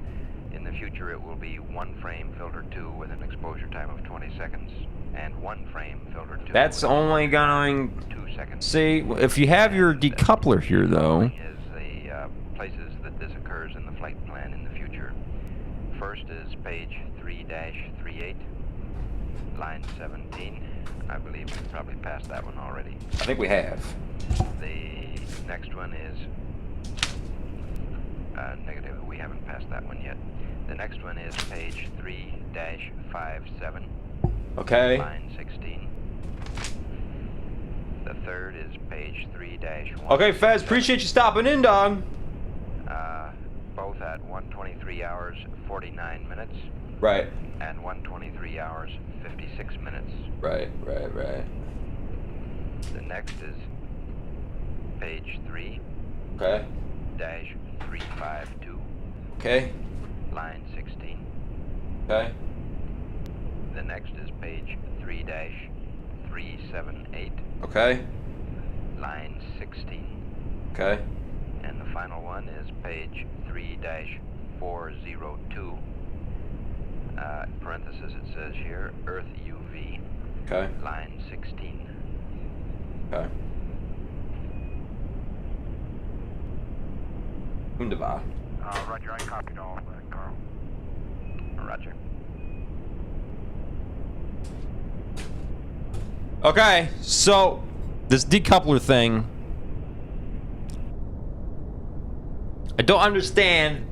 In the future, it will be 1 frame filter 2 with an exposure time of 20 seconds, and 1 frame filter 2. That's with an only exposure time going. of 2 seconds. See, if you have your decoupler here, though. Is the places that this occurs in the flight plan in the future. First is page 3-38, line 17. I believe we've probably passed that one already. I think we have. The next one is negative. We haven't passed that one yet. The next one is page 3-57, Okay. line 16. The third is page 3-1. Okay, Fez, appreciate you stopping in, dog. Both at 1:23 hours 49 minutes Right. and 1:23 hours 56 minutes. Right. The next is page 3 Okay. -352, Okay. line 16. Okay. The next is page 3-378, Okay. line 16. Okay. And the final one is page 3-402. Parenthesis, it says here, Earth UV, Okay. line 16. Okay. Wunderbar. Roger, I copied all of that, Carl. Roger. Okay, so this decoupler thing, I don't understand.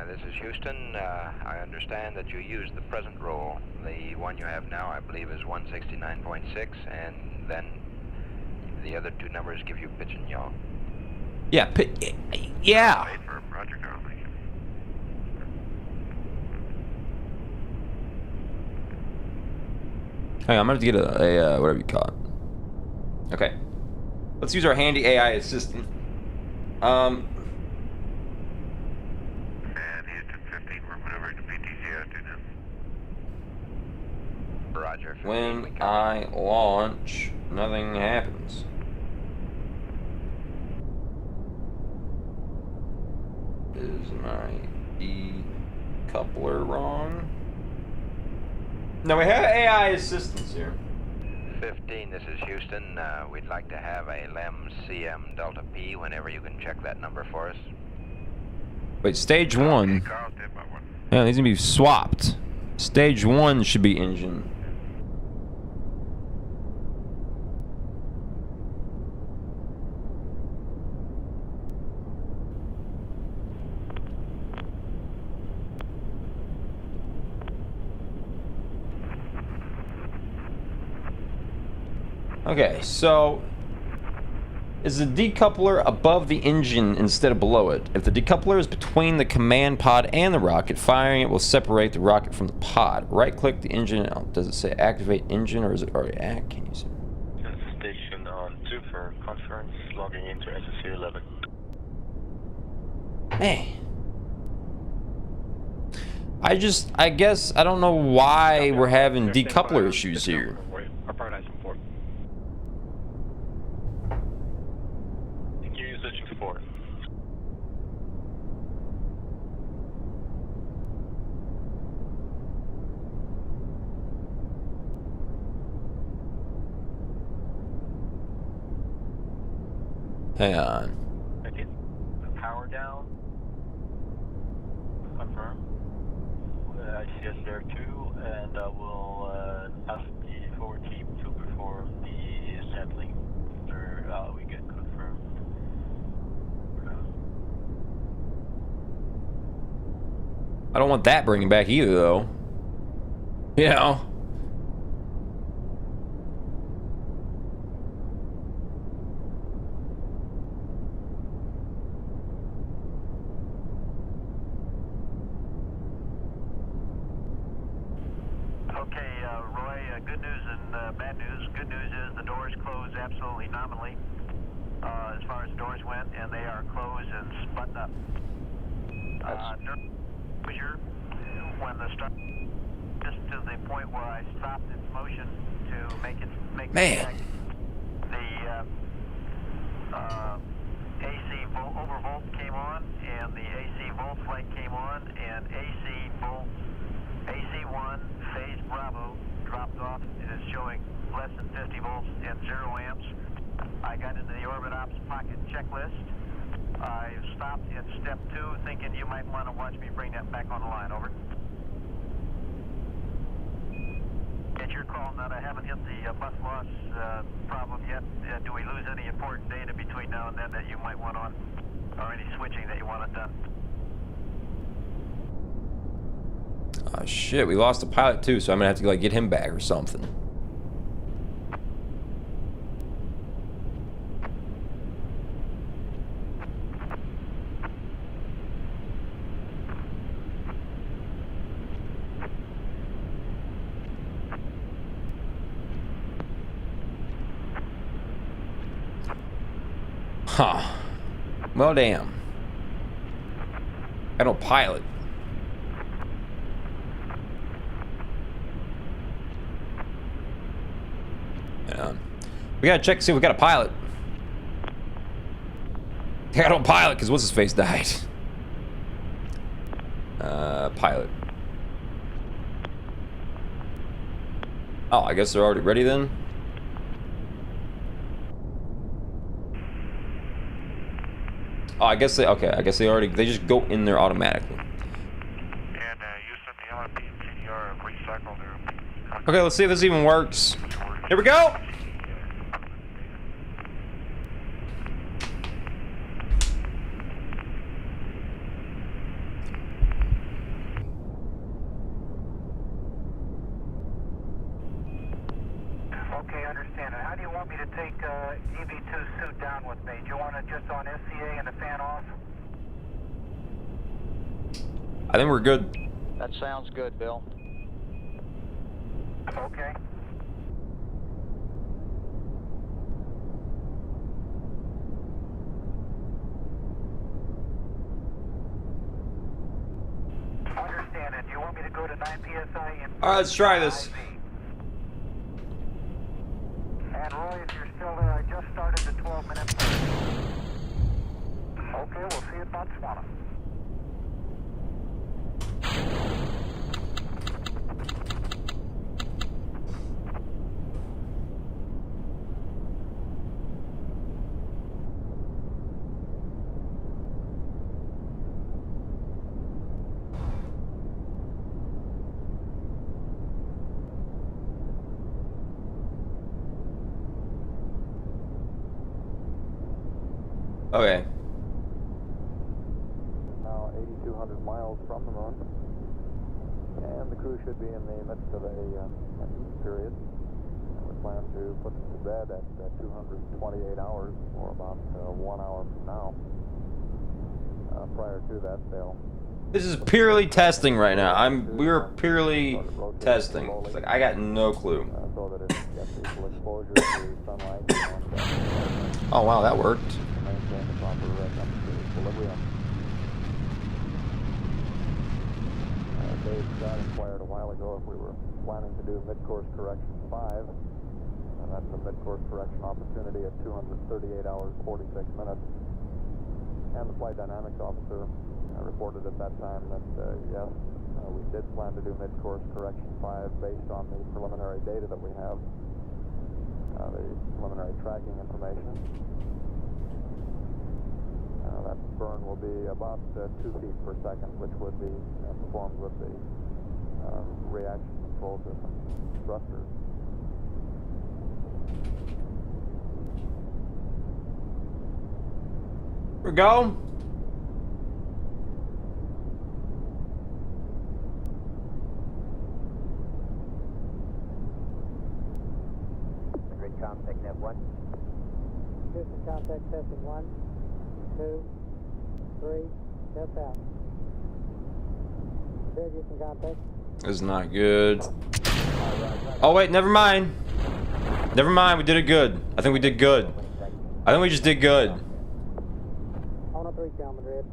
This is Houston. I understand that you used the present roll. The one you have now, I believe, is 169.6, and then the other 2 numbers give you pitch and yaw. Yeah, yeah. Roger, Carl. Hang on, I'm gonna have to get a whatever you call it. Okay, let's use our handy AI assistant. And Houston 15, we're maneuvering to PTC out to now. Roger. 15, we When copy. I launch, nothing happens. Is my decoupler wrong? No, we have AI assistants here. 15, this is Houston. We'd like to have a LEM CM Delta P whenever you can check that number for us. Wait, stage 1. Carl, stand by 1. Yeah, these are gonna be swapped. Stage 1 should be engine. Okay, so is the decoupler above the engine instead of below it? If the decoupler is between the command pod and the rocket, firing it will separate the rocket from the pod. Right-click the engine. Does it say activate engine, or is it already act? Can you see? Station on 2 for conference, logging into SSC 11. Man. I guess, I don't know why we're having decoupler issues here. Our paradise report. Thank you, searching support. Hang on. Okay. Power down. Confirm. I see us there too, and we'll ask the forward team to perform the sampling after we get confirmed. I don't want that bringing back either, though. You know? Okay, Roy, good news and bad news. Good news is the doors close absolutely nominally. as far as doors went, and they are closed and buttoned up. Exposure, when the start, just to the point where I stopped its motion to make Man. the AC overvolt came on, and the AC volt light came on, and AC1 phase Bravo dropped off. It is showing less than 50 volts and 0 amps. I got into the orbit ops pocket checklist. I stopped at step 2, thinking you might want to watch me bring that back on the line. Over. It's your call, Nut. I haven't hit the bus loss problem yet. Do we lose any important data between now and then that you might want on, or any switching that you want it done? Oh shit, we lost the pilot too, so I'm gonna have to like get him back or something. Huh. Well, damn. I don't pilot. We gotta check to see if we got a pilot. I don't pilot because what's his face died. Pilot. Oh, I guess they're already ready then. Oh, I guess they, okay, I guess they just go in there automatically. And you said the LRP and CDR have recycled their... Okay, let's see if this even works. Here we go! Okay, understand it. How do you want me to take EV2 suit down with me? Do you want it just on SCA and the fan off? I think we're good. That sounds good, Bill. Okay. Understand it. Do you want me to go to 9 PSI in... Alright, let's try this. And Roy, if you're still there, I just started the 12-minute break. Okay, we'll see you at Botswana. Okay. Now 8,200 miles from the moon, and the crew should be in the midst of a heat period. And we plan to put them to bed at 228 hours, or about 1 hour from now. Prior to that, they'll... This is purely testing right now. We're purely testing. It's like I got no clue. So that it gets equal exposure to sunlight and Oh wow, that worked. maintain the proper temperature equilibrium. Dave Scott inquired a while ago if we were planning to do mid-course correction 5, and that's a mid-course correction opportunity at 238 hours 46 minutes. And the flight dynamics officer reported at that time that yes, we did plan to do mid-course correction 5 based on the preliminary data that we have, the preliminary tracking information. That burn will be about 2 feet per second, which would be performed with the reaction control system thrusters. Here we go. Grid contact net 1. Houston contact testing 1, 2, 3, test out. Good, Houston contact. This is not good. Oh wait, never mind. Never mind, we did it good. I think we did good. I think we just did good. On a 3 count, Madrid.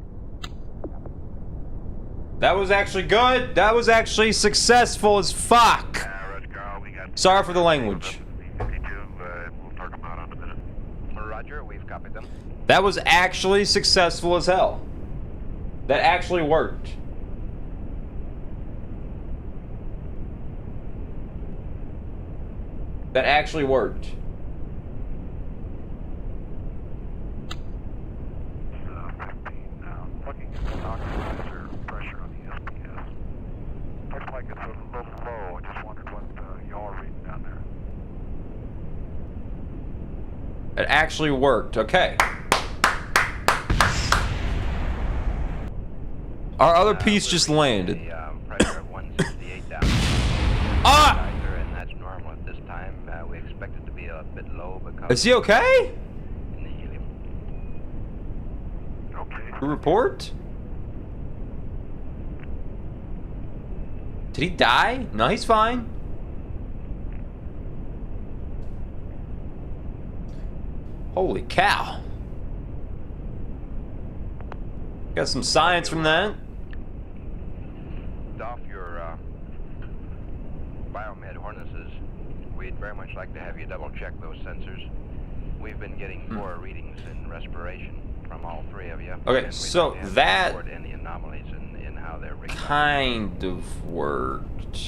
That was actually good. That was actually successful as fuck. Sorry for the language. We'll talk about it in a minute. Roger, we've copied them. That was actually successful as hell. That actually worked. That actually worked. Looking at the oxidizer pressure on the SPS. Looks like it's a little low. I just wondered what y'all are reading down there. It actually worked. Okay. Our other piece just landed. Pressure of 168 down. Ah! And that's normal at this time. We expect it to be a bit low because Is he okay? in the helium. Okay. Report? Did he die? No, he's fine. Holy cow. Got some science from that. Off your biomed harnesses, we'd very much like to have you double check those sensors. We've been getting poor readings in respiration from all three of you. Okay, and we'd so like to have you that report any anomalies in how they're reading. kind of worked.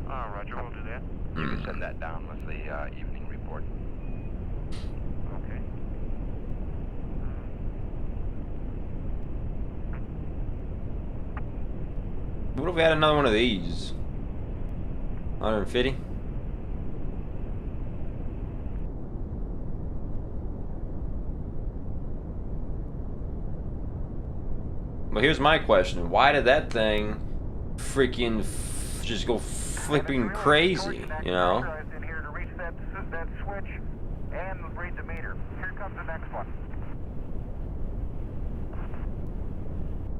Roger, we'll do that. You can send that down with the evening report. Okay. What if we had another one of these? 150? But here's my question. Why did that thing freaking just go flipping crazy, you know? In here to reach that switch and read the meter. Here comes the next one.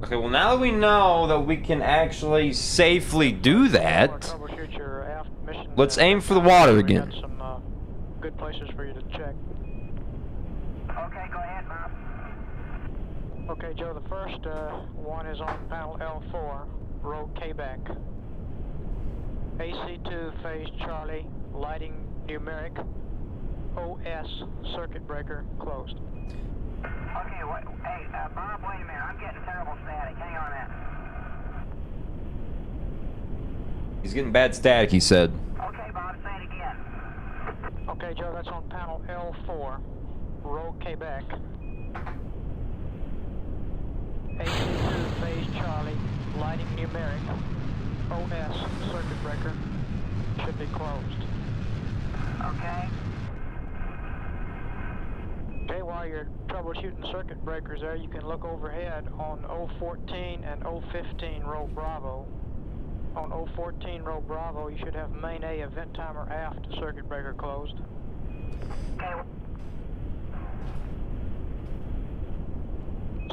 Okay, well now that we know that we can actually safely do that, Troubleshoot your aft mission. let's aim for the water We again. got some good places for you to check. Okay, go ahead, Bob. Okay, Joe, the first one is on panel L4, row K-back. AC2 phase Charlie, lighting numeric, OS circuit breaker closed. Okay, hey, Bob, wait a minute. I'm getting terrible static. Hang on a minute. He's getting bad static, he said. Okay, Bob, say it again. Okay, Joe, that's on panel L4, row K-back. AC2 phase Charlie, lighting numeric, OS circuit breaker should be closed. Okay. Okay, while you're troubleshooting circuit breakers there, you can look overhead on 014 and 015 row Bravo. On 014 row Bravo, you should have main A event timer aft circuit breaker closed. Okay.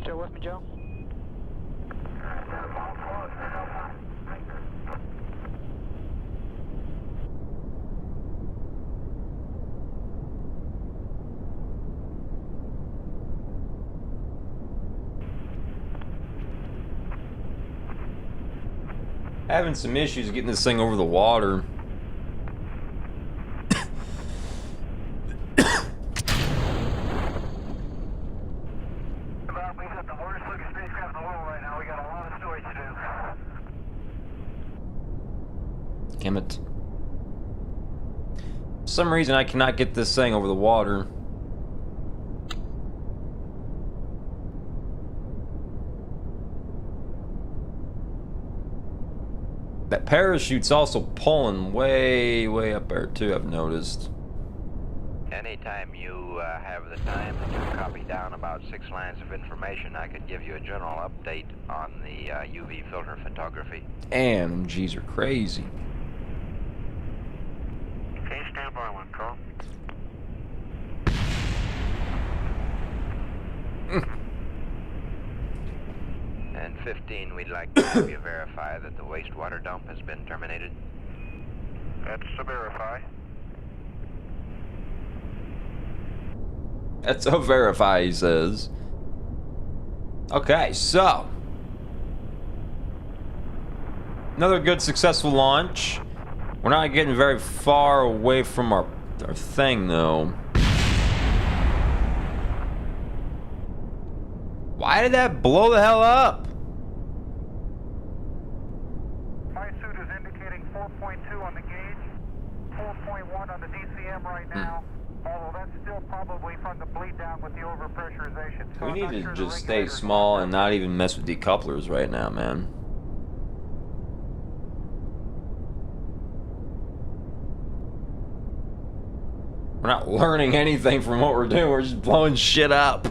Still with me, Joe? Having some issues getting this thing over the water. Bob, we got the worst looking spacecraft in the world right now. We got a lot of storage to do. Damn it. For some reason I cannot get this thing over the water. That parachute's also pulling way, way up there too, I've noticed. Anytime you have the time to copy down about 6 lines of information, I could give you a general update on the UV filter photography. Damn, them G's are crazy. Okay, stand by one call. And 15, we'd like to have you verify that the wastewater dump has been terminated. That's to verify. That's a verify, he says. Okay, so. Another good successful launch. We're not getting very far away from our thing, though. Why did that blow the hell up? My suit is indicating 4.2 on the gauge, 4.1 on the DCM right now. Although that's still probably from the bleed down with the overpressurization. So We I'm need not to sure the just stay regulator's small locked and up. not even mess with decouplers right now, man. We're not learning anything from what we're doing. We're just blowing shit up.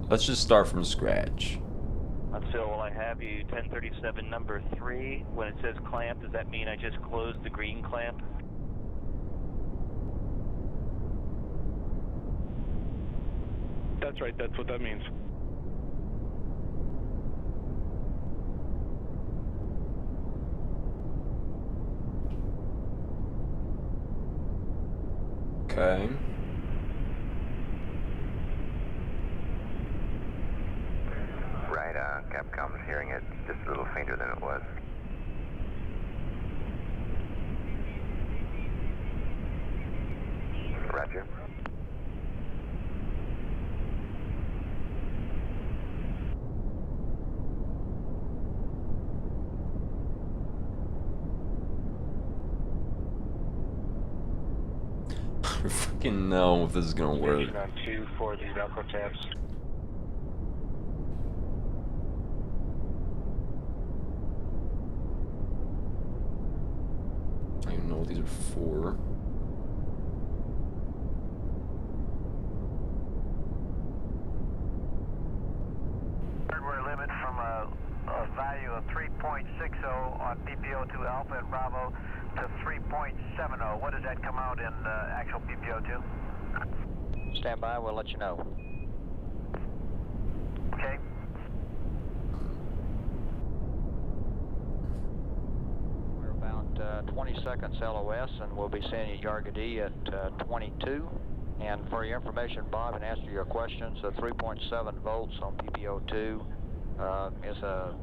Let's just start from scratch. So will I have you 1037 number 3? When it says clamp, does that mean I just closed the green clamp? That's right, that's what that means. Okay. Right, Capcom's hearing it just a little fainter than it was. Roger. I fucking know if this is gonna work. On 2 for the Velcro tabs. I don't even know what these are for. Hardware limit from a value of 3.60 on PPO2 Alpha and Bravo to 3.70. What does that come out in actual PPO2? Stand by, we'll let you know. Okay. We're about 20 seconds LOS, and we'll be seeing you Yargadee at 22. And for your information, Bob, and answer your questions, the 3.7 volts on PPO2 is a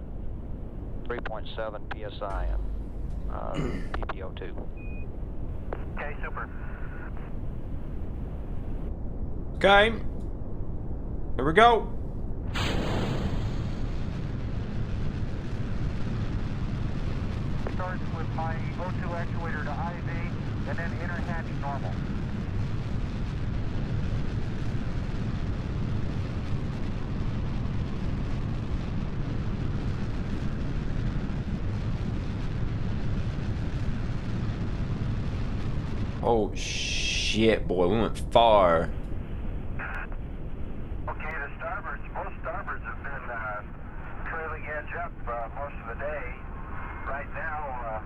3.7 PSI in PPO2. Okay, super. Okay. Here we go. Starts with my O2 actuator to IV, and then inner hatch normal. Oh shit, boy, we went far. Okay, the starboards, most starboards have been trailing edge up most of the day. Right now,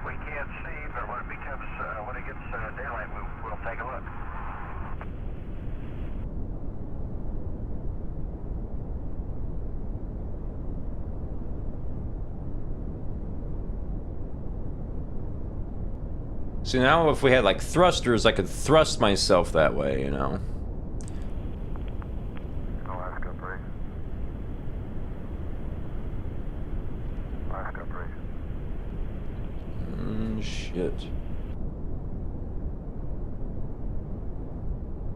we can't see, but when it becomes, when it gets daylight, we'll take a look. See, now if we had like thrusters, I could thrust myself that way, you know. Alaska 3. Alaska 3. Shit.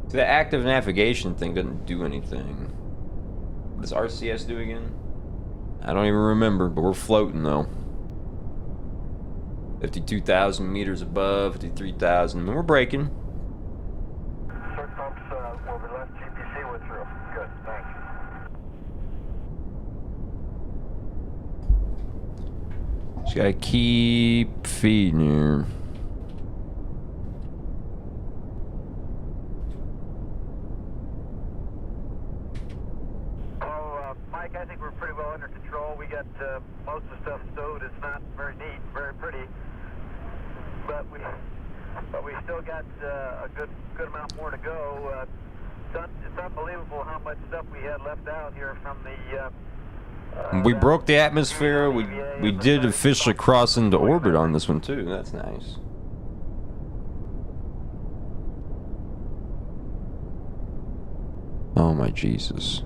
See, the active navigation thing doesn't do anything. What does RCS do again? I don't even remember, but we're floating though. 52,000 meters above, 53,000. We're breaking. Short pumps will be left GPC, we're through. Good, thanks. Just gotta keep feeding here. Oh, Mike, I think we're pretty well under control. We got most of the stuff stowed. It's not very neat, very pretty, but we still got a good amount more to go. It's unbelievable how much stuff we had left out here from the. We broke the atmosphere. We did officially cross into orbit on this one too. That's nice. Oh my Jesus.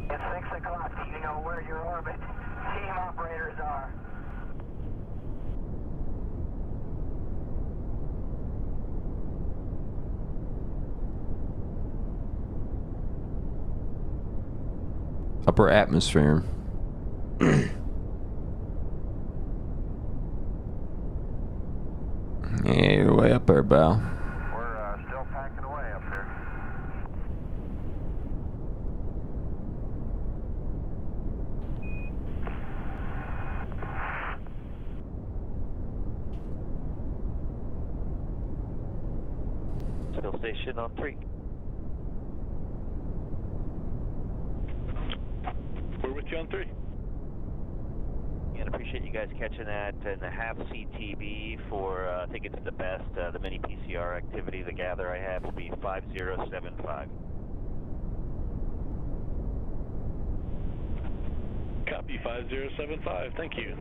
It's 6 o'clock. Do you know where your orbit team operators are? Upper atmosphere. Yeah, you're way up there, Bal. We're still packing away up there. Still station on 3. We're with you on 3. And appreciate you guys catching that in the half CTB for, I think it's the best, the mini PCR activity. The gather I have will be 5075. Copy 5075. Thank you.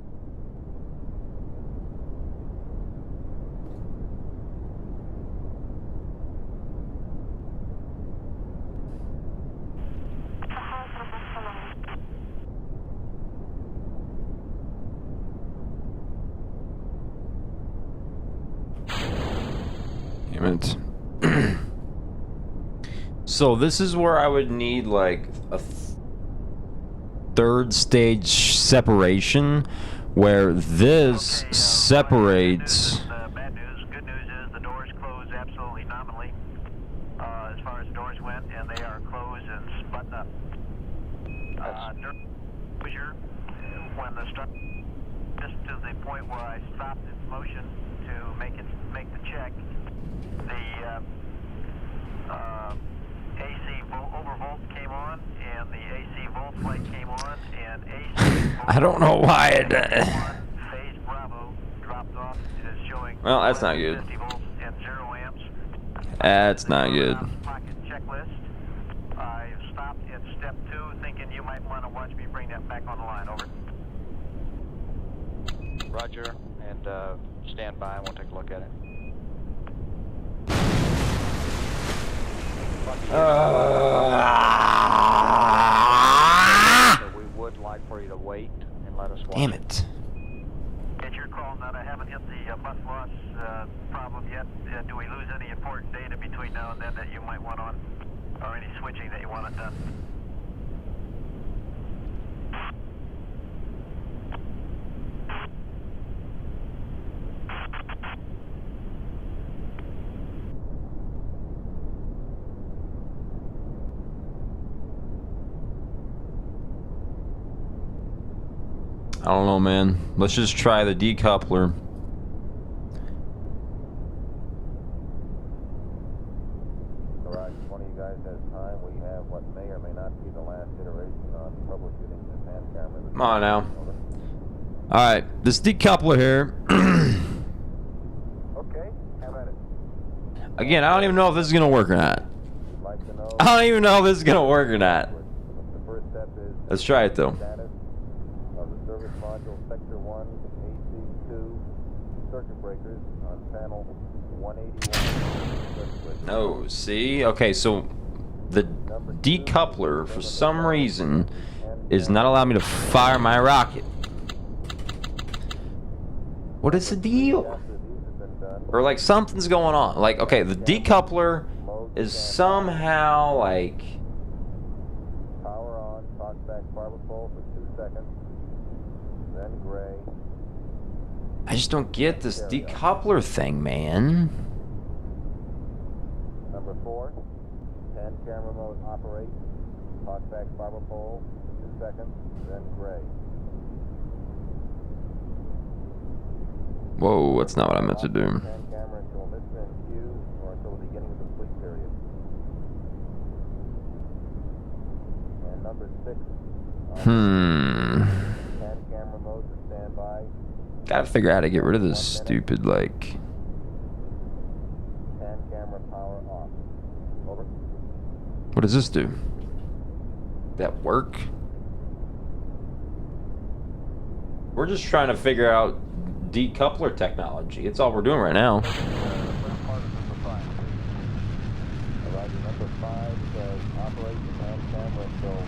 Damn it. So this is where I would need like a third stage separation, where this separates. Bad news. Good news is the doors closed absolutely nominally as far as the doors went, and they are closed and buttoned up. Closure when the start, just to the point where I stopped its motion to make the check. The AC overvolt came on, and the AC volt light came on, and AC. I don't know why it. Phase Bravo dropped off. It is showing. Well, that's not good. 50 volts and 0 amps. That's not good. Pocket checklist. I stopped at step 2, thinking you might want to watch me bring that back on the line. Over. Roger, and stand by, and we'll take a look at it. So we would like for you to wait and let us watch. Damn it. Get your call, Nut. I haven't hit the bus loss problem yet. Do we lose any important data between now and then that you might want on, or any switching that you want it done? I don't know, man. Let's just try the decoupler. Garage 20, you guys has time. We have what may or may not be the last iteration on troubleshooting this hand camera. Come on now. Alright, this decoupler here. Okay, have at it. Again, I don't even know if this is gonna work or not. You'd like to know I don't even know if this is gonna work or not. the first step is Let's try it though. status of the service module sector 1 AC2 circuit breakers on panel 181. No, see? Okay, so the decoupler, for some reason, is not allowing me to fire my rocket. What is the deal? Or like something's going on. Like, okay, the decoupler is somehow like... Power on, talk back barber pole for 2 seconds, then gray. I just don't get this decoupler thing, man. Number 4, hand camera mode operate, talk back barber pole, 2 seconds, then gray. Whoa, that's not what I meant to do. Hand camera until mid-spin Q or until the beginning of the sleep period. And number 6, hand camera mode to standby. Gotta figure out how to get rid of this stupid, like... Hand camera power off. Over. What does this do? That work? We're just trying to figure out decoupler technology. It's all we're doing right now. First part of number 5. Roger, number 5 says operation on camera until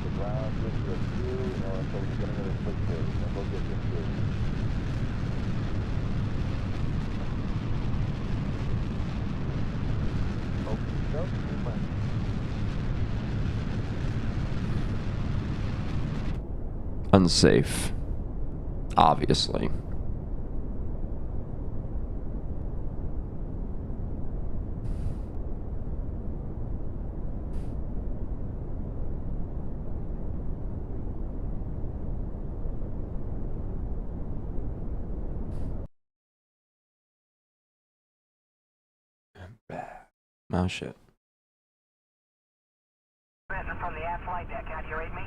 the ground gives you a cue or until the beginning of the switch phase, and we'll get you through. Unsafe. Obviously. Oh shit. From the aft flight deck, how do you rate me?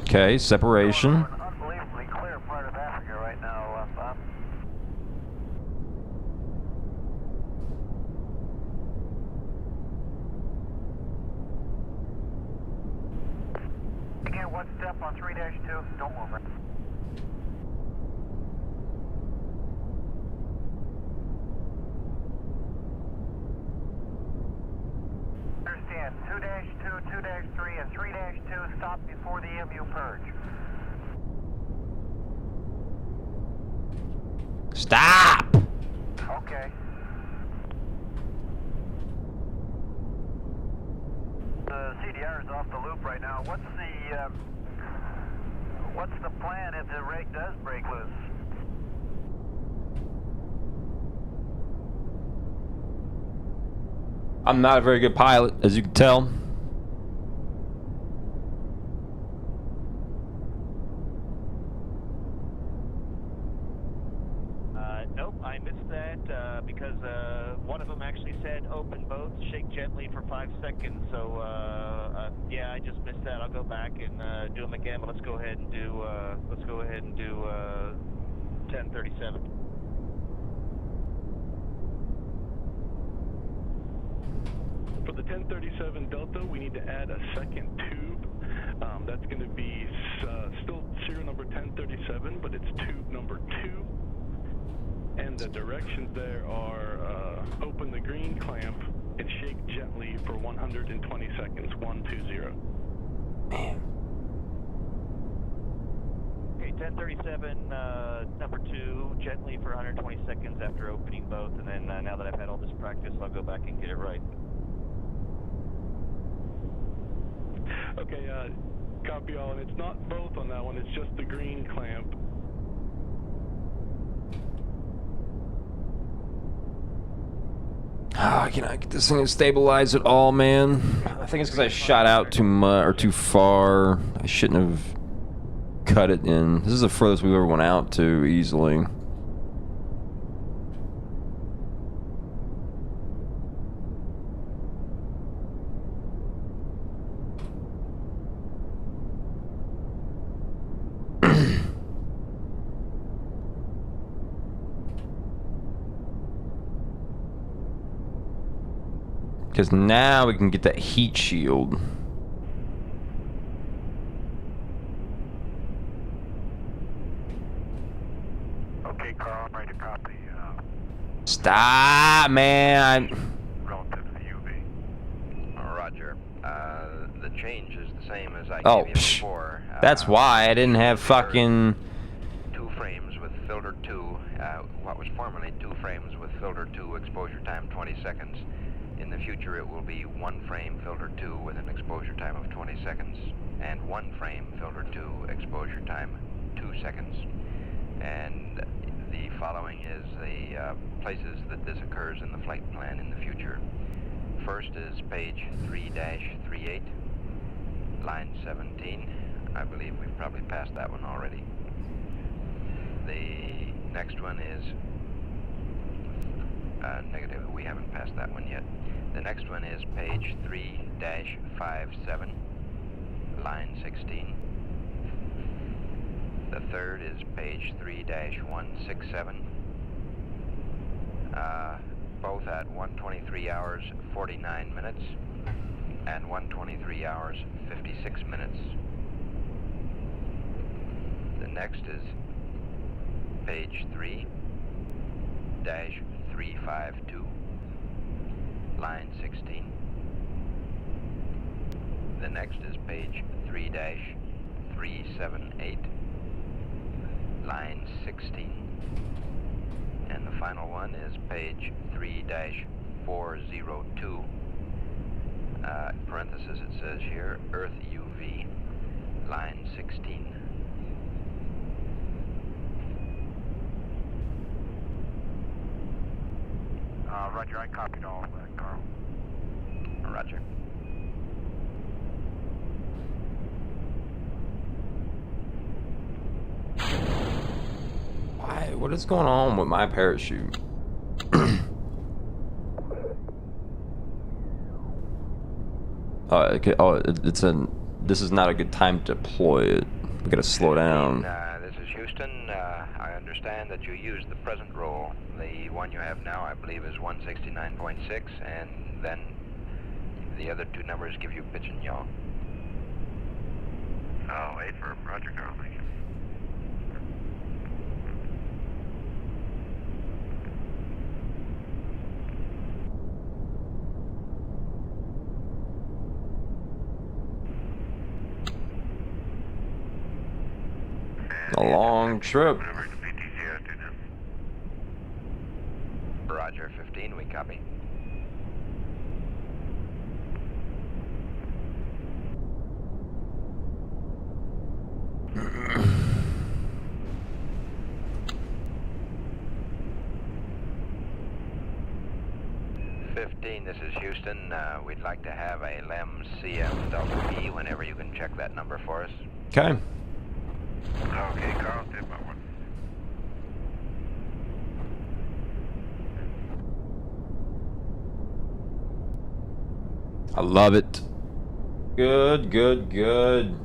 Okay, separation. An unbelievably clear part of Africa right now, Bob. Again, one step on 3-2. Don't move it. Understand. 2-2, 2-3, and 3-2 stop before the EMU purge. Stop! Okay. The CDR is off the loop right now. What's the plan if the rig does break loose? I'm not a very good pilot, as you can tell. Nope, I missed that because one of them actually said open both, shake gently for 5 seconds. So yeah, I just missed that. I'll go back and do them again. But let's go ahead and do 1037. For the 1037 Delta, we need to add a second tube. That's going to be still serial number 1037, but it's tube number 2. And the directions there are open the green clamp and shake gently for 120 seconds, 120. Man. Okay, 1037, number 2, gently for 120 seconds after opening both, and then now that I've had all this practice, I'll go back and get it right. Okay, copy all, and it's not both on that one, it's just the green clamp. I cannot get this thing to stabilize at all, man. I think it's because I shot out too much or too far. I shouldn't have cut it in. This is the furthest we've ever went out to easily. Because now we can get that heat shield. Okay, Carl, I'm ready to copy. Stop, man. Relative to the UV. Roger. The change is the same as I Oh, gave you before. that's why I didn't have fucking... 2 frames with filter 2, what was formerly 2 frames with filter 2, exposure time 20 seconds. In the future it will be 1 frame filter 2 with an exposure time of 20 seconds, and 1 frame filter 2, exposure time 2 seconds. And the following is the places that this occurs in the flight plan in the future. First is page 3-38, line 17. I believe we've probably passed that one already. The next one is negative, we haven't passed that one yet. The next one is page 3-57, line 16. The third is page 3-167, both at 1:23 hours 49 minutes. and 1:23 hours 56 minutes. The next is page 3-352, line 16. The next is page 3-378, line 16. And the final one is page 3-402. Parenthesis, it says here, Earth UV, line 16. Roger, I copied all of that, Carl. Roger. Why? What is going on with my parachute? Okay. Oh, this is not a good time to deploy it. We gotta slow down. This is Houston. I understand that you used the present roll. The one you have now, I believe, is 169.6, and then the other two numbers give you pitch and yaw. Oh, wait for Roger, Carl. Thank you. A long trip. Roger, 15, we copy. This is Houston. We'd like to have a LEM CM Delta P whenever you can check that number for us. Okay. Okay, Carl, stand by one. I love it. Good, good, good.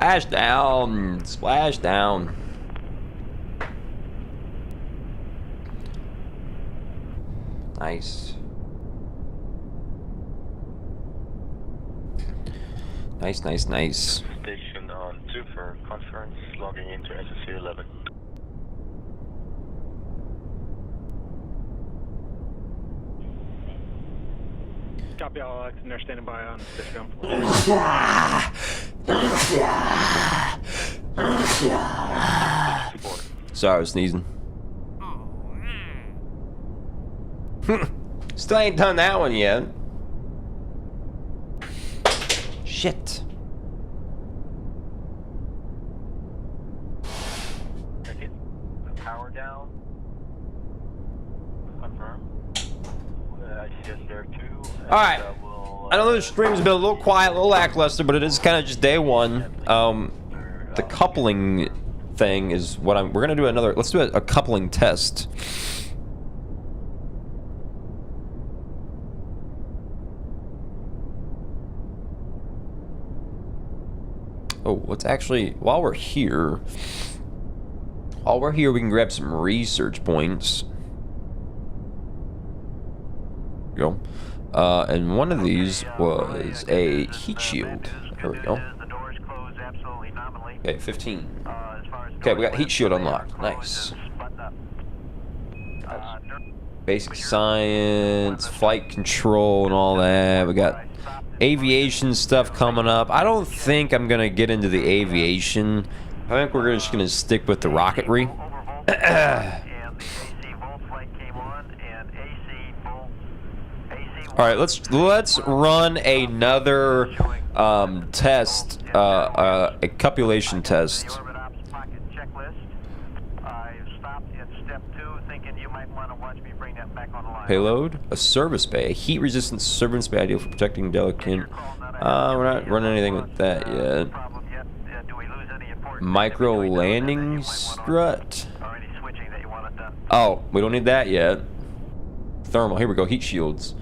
Splash down, splash down. Nice. Nice, nice, nice. Station on 2 for conference, logging into SSC 11. Copy all, Alex, and they're standing by on station. Sorry, I was sneezing. Still ain't done that one yet. Shit. Okay, the power down. Confirm. ICS there too. Alright. I know this stream's been a little quiet, a little lackluster, but it is kind of just day one. The coupling thing is what we're gonna do another, let's do a coupling test. Oh, let's actually, while we're here, we can grab some research points. Go. And one of these was a heat shield. There we go. Okay, 15. Okay, we got heat shield unlocked. Nice. Basic science, flight control, and all that. We got aviation stuff coming up. I don't think I'm gonna get into the aviation. I think we're just gonna stick with the rocketry. All right, let's run another test, a copulation test. Payload, a service bay, a heat-resistant service bay ideal for protecting delicate. We're not running anything with that yet. Micro landing strut. Oh, we don't need that yet. Thermal. Here we go. Heat shields.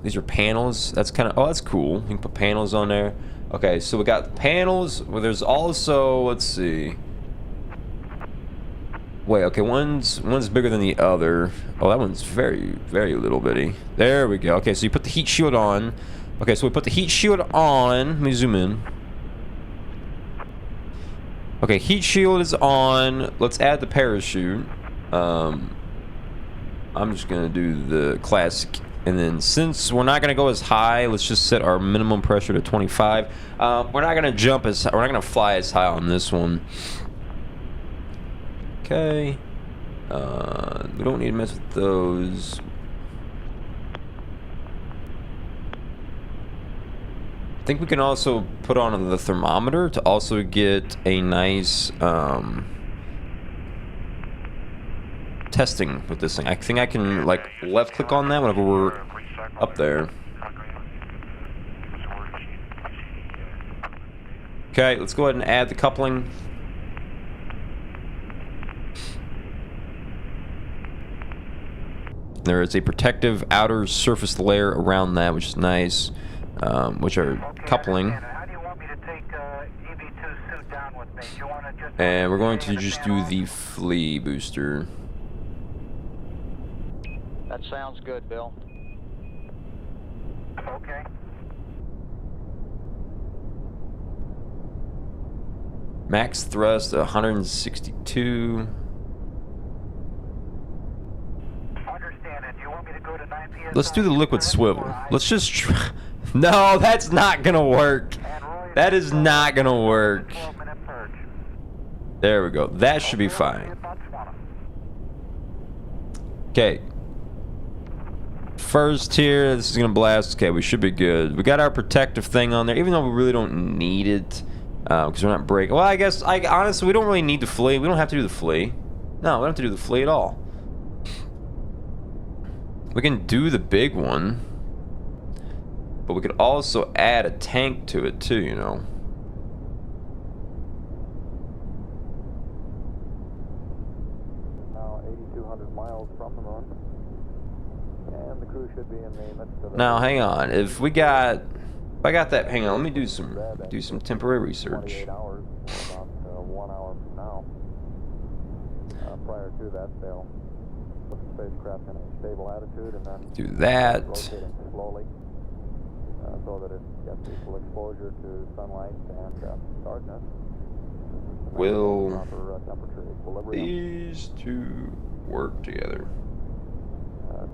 These are panels. That's kind of. Oh, that's cool. You can put panels on there. Okay, so we got panels. Well, there's also, let's see. Wait, okay, one's bigger than the other. Oh, that one's very, very little bitty. There we go. Okay, so you put the heat shield on. Okay, so we put the heat shield on. Let me zoom in. Okay, heat shield is on. Let's add the parachute. I'm just gonna do the classic. And then since we're not gonna go as high, let's just set our minimum pressure to 25. We're not gonna jump as, we're not gonna fly as high on this one. Okay. We don't need to mess with those. I think we can also put on the thermometer to also get a nice testing with this thing. I think I can like left click on that whenever we're up there. Okay, let's go ahead and add the coupling. There is a protective outer surface layer around that, which is nice, which are coupling. And we're going to just do the flea booster. That sounds good, Bill. Okay. Max thrust 162. Let's do the liquid swivel. Let's just try. No, that's not gonna work. That is not gonna work. There we go. That should be fine. Okay. First here, this is gonna blast. Okay, we should be good. We got our protective thing on there, even though we really don't need it. Because we're not breaking. Well, I guess, honestly, we don't really need the flea. We don't have to do the flea. No, we don't have to do the flea at all. We can do the big one. But we could also add a tank to it, too, you know. Now 8,200 miles from the moon. And the crew should be in the midst of... Now, hang on. If we got... If I got that, hang on, let me do some temporary research. 28 hours, about 1 hour from now. Prior to that, they'll put the spacecraft in a stable attitude and then do that. Rotating slowly so that it gets equal exposure to sunlight and darkness. Will proper temperature equilibrium. These two work together?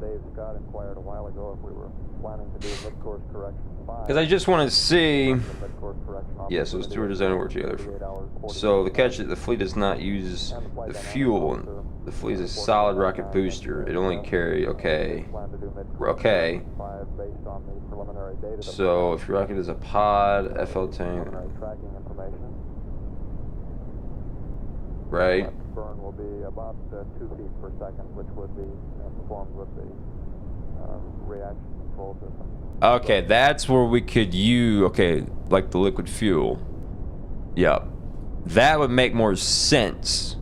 Dave Scott inquired a while ago if we were planning to do mid-course correction 5. Because I just want to see. Yes, those two are designed to work together. So the catch is the fleet does not use the fuel. The fleet is a solid rocket booster. It only carry okay. So if your rocket is a pod, FL tank. Right. Burn will be about 2 feet per second, which would be performed with the reaction control system. Okay, that's where we could use, okay, like the liquid fuel. Yep. That would make more sense.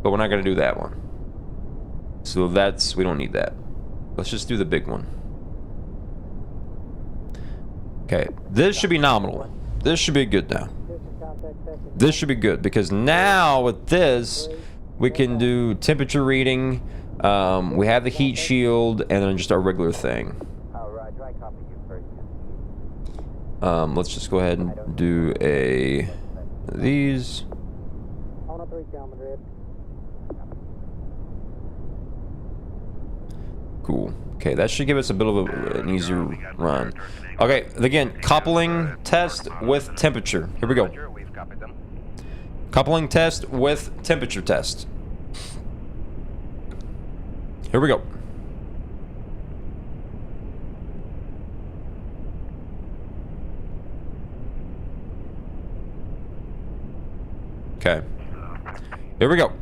But we're not going to do that one. So that's, we don't need that. Let's just do the big one. Okay, this should be nominal. This should be good now. This should be good because now with this, we can do temperature reading. We have the heat shield and then just our regular thing. Let's just go ahead and do these. Cool. Okay, that should give us a bit of an easier run. Okay, again, coupling test with temperature. Here we go. Coupling test with temperature test. Here we go. Okay. Here we go.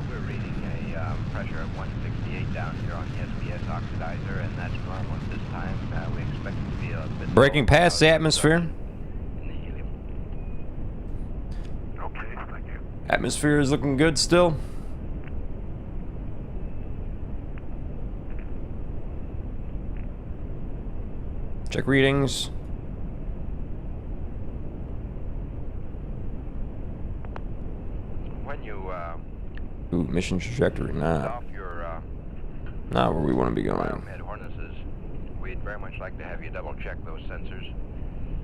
We're reading a pressure of 168 down here on on the SPS oxidizer, and that's normal at this time. We expect it to be a bit Breaking past the atmosphere. in the helium. Okay, thank you. Atmosphere is looking good still. Check readings. When you Ooh, mission trajectory. Nah, off your not where we want to be going. biomed harnesses, we'd very much like to have you double check those sensors.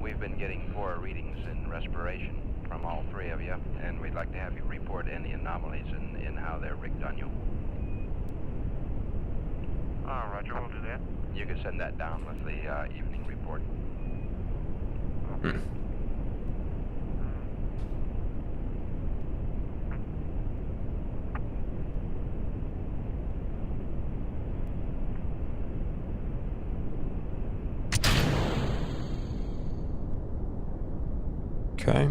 We've been getting poor readings in respiration from all three of you, and we'd like to have you report any anomalies in how they're rigged on you. Roger, we'll do that. You can send that down with the evening report. Okay.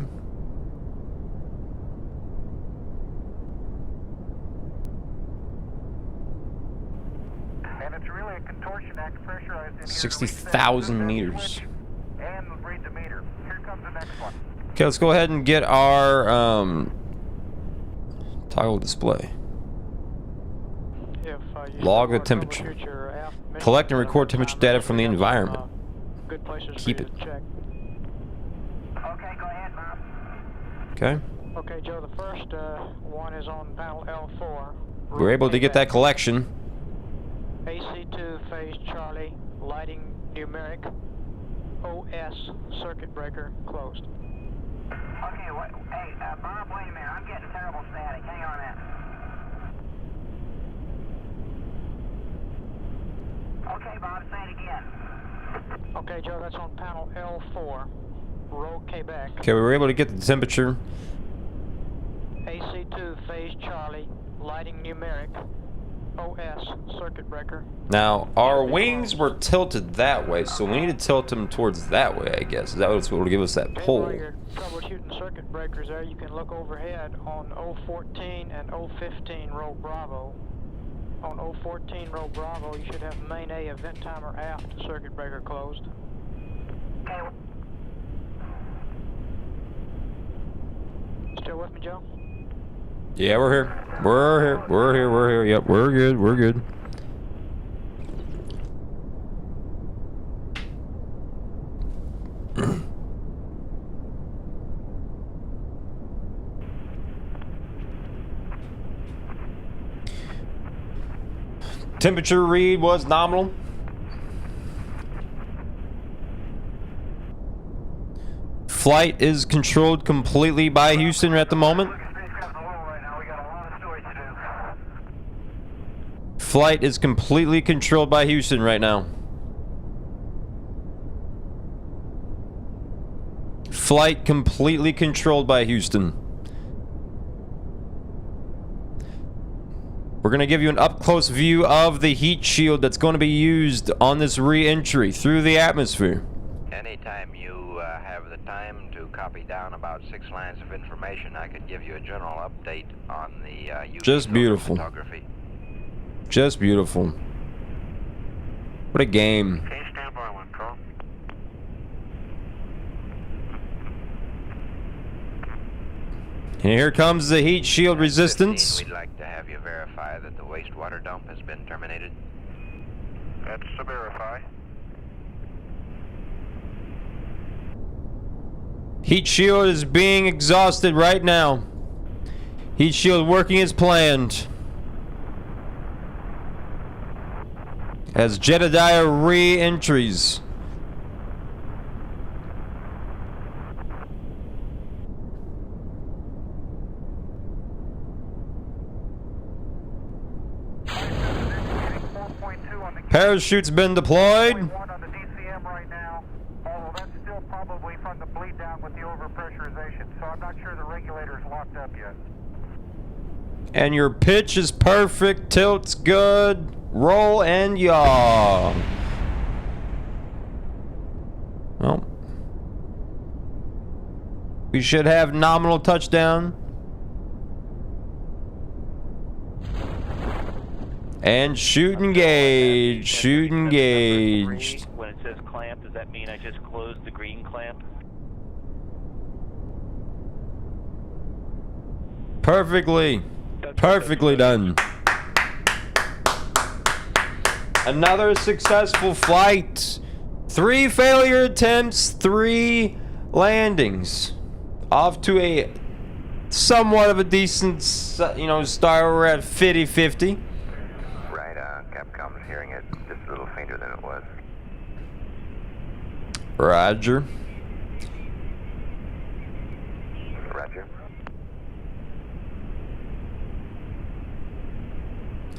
And it's really a contortion act pressurized in here. 60,000 meters. And read the meter. Here comes the next one. Okay, let's go ahead and get our toggle display. If, you Log the wanna temperature. troubleshoot your aft mission Collect and setup record time, temperature data from the we have some, environment. Good places Keep for you it. to check. Okay, go ahead, Bob. Okay. Okay, Joe, the first one is on panel L4. We're able to get that collection. AC2 phase Charlie, lighting numeric, OS circuit breaker closed. Okay, what? Hey, Bob, wait a minute. I'm getting terrible static. Hang on a minute. Okay, Bob, say it again. Okay, Joe, that's on panel L4, row Quebec. Okay, we were able to get the temperature. AC2 phase Charlie, lighting numeric, OS circuit breaker. Now, our wings were tilted that way, so we need to tilt them towards that way, I guess. That was what will give us that Okay, pull. while you're troubleshooting circuit breakers there, you can look overhead on 014 and 015 row Bravo. On 014 row Bravo, you should have main A event timer aft circuit breaker closed. Okay. Still with me, Joe? Yeah, we're here. We're here. We're here. We're here. Yep, we're good. We're good. Temperature read was nominal. Flight is controlled completely by Houston at the moment. Flight is completely controlled by Houston right now. Flight completely controlled by Houston. We're going to give you an up-close view of the heat shield that's going to be used on this re-entry through the atmosphere. Anytime you have the time to copy down about 6 lines of information, I could give you a general update on the UV Just beautiful. photography. Just beautiful. What a game. Okay, stand by one, Carl. And here comes the heat shield resistance. 15, we'd like to have you verify that the wastewater dump has been terminated. That's to verify. Heat shield is being exhausted right now. Heat shield working as planned. As Jedediah re-entries. Parachute's been deployed. One on the DCM right now, although that's still probably from the bleed down with the overpressurization, so I'm not sure the regulator's locked up yet. And your pitch is perfect, tilt's good, roll and yaw. Well, we should have nominal touchdown. And shoot engaged. Shoot Number engaged. 3, when it says clamp, does that mean I just closed the green clamp? Perfectly. Perfectly done. Another successful flight. 3 failure attempts, 3 landings. Off to a somewhat of a decent, start. We're at 50-50. Right, Capcom's hearing it just a little fainter than it was. Roger. Roger.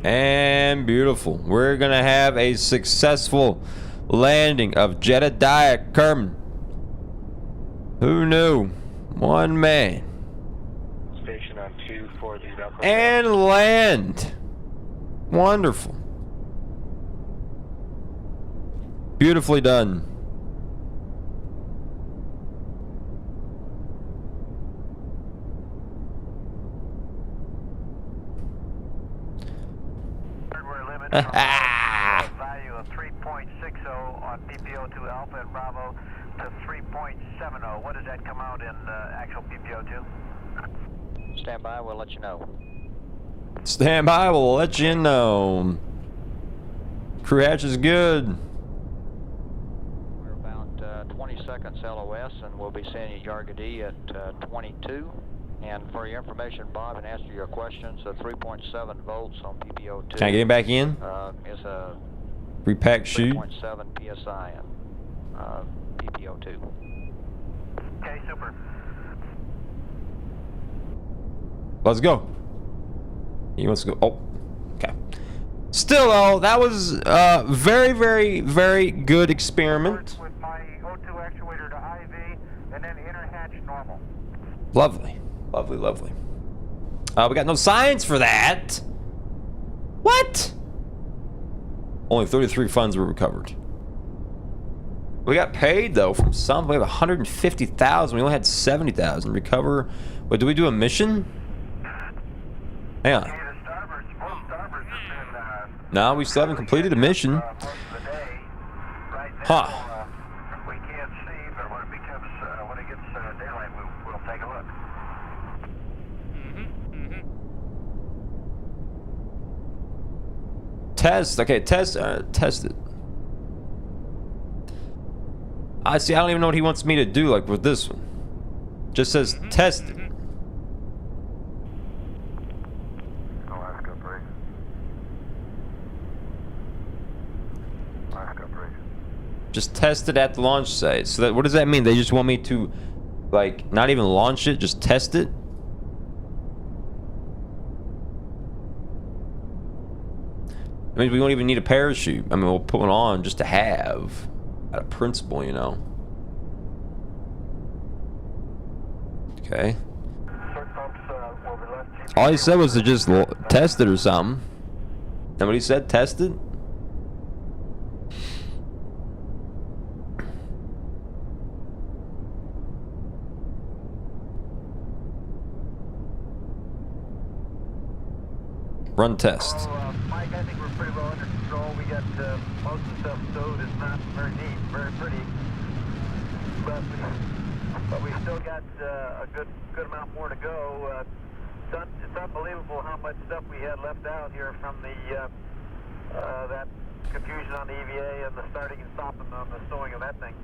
And beautiful. We're going to have a successful landing of Jedediah Kerman. Who knew? One man. Station on 2 for the Velcro. And land. Wonderful. Beautifully done. Hardware limit from value of 3.60 on PPO2 Alpha and Bravo to 3.70. What does that come out in actual PPO2? Stand by, we'll let you know. Stand by, we'll let you know. Crew hatch is good. We're about 20 seconds LOS, and we'll be seeing you Yargadee at 22. And for your information, Bob, and answer your questions, 3.7 volts on PPO2. Can I get him back in? Is a Repack shoot. 3.7 psi in PPO2. Okay, super. Let's go. He wants to go. Oh, okay. Still, though, that was a very, very, very good experiment. With my O2 actuator to IV, and then inner hatch normal. Lovely. Lovely, lovely. We got no science for that. What? Only 33 funds were recovered. We got paid, though, from some. We have 150,000. We only had 70,000. Recover. Wait, do we do a mission? Hang on. No, we still haven't completed a mission. Huh. We can't see, but when it gets daylight, we'll take a look. Test. Okay, test it. I see. I don't even know what he wants me to do, like with this one. Just says test it. Alaska break. Alaska break. Just test it at the launch site. So that, what does that mean? They just want me to, like, not even launch it, just test it? I mean, we won't even need a parachute. I mean, we'll put one on just to have. Out of principle, you know. Okay. All he said was to just test it or something. Nobody said test it? Run test. Mike, I think we're pretty well under control. We got most of the stuff stowed. It's not very neat, very pretty. But we still got a good amount more to go. It's unbelievable how much stuff we had left out here from the that confusion on the EVA and the starting and stopping on the stowing of that thing.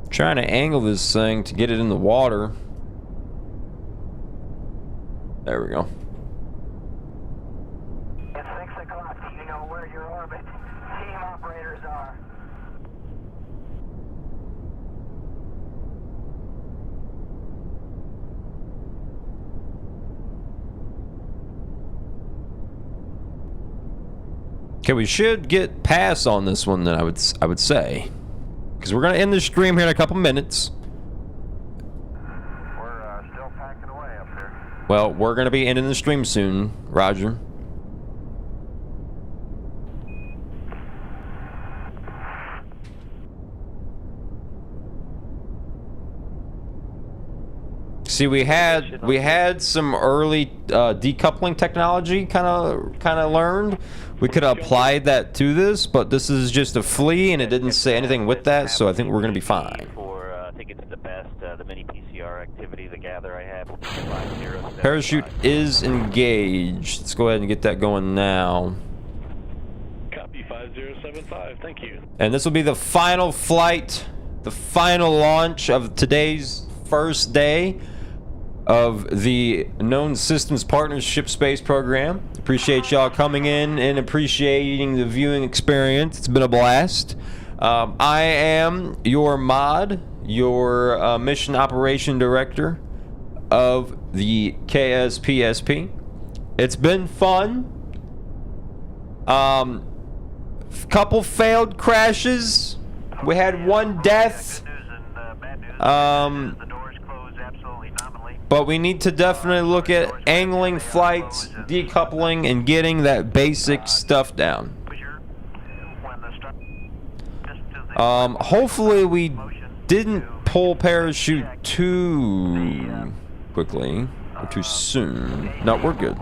Trying to angle this thing to get it in the water. There we go. It's 6 o'clock. Do you know where your orbit team operators are? Okay, we should get pass on this one then, I would say. Because we're going to end the stream here in a couple minutes. We're still packing away up there. Well, we're going to be ending the stream soon, Roger. See, we had some early decoupling technology kind of learned. We could have applied that to this, but this is just a flea, and it didn't say anything with that, so I think we're gonna be fine. I think it's the best, the mini PCR activity, the gather I have. 5075. Parachute is engaged. Let's go ahead and get that going now. Copy 5075. Thank you. And this will be the final flight, the final launch of today's first day of the Known Systems Partnership Space Program. Appreciate y'all coming in and appreciating the viewing experience. It's been a blast. I am your mod, your Mission Operation Director of the KSPSP. It's been fun. Couple failed crashes. We had one death. But we need to definitely look at angling flights, decoupling, and getting that basic stuff down. Hopefully we didn't pull parachute too quickly or too soon. No, we're good.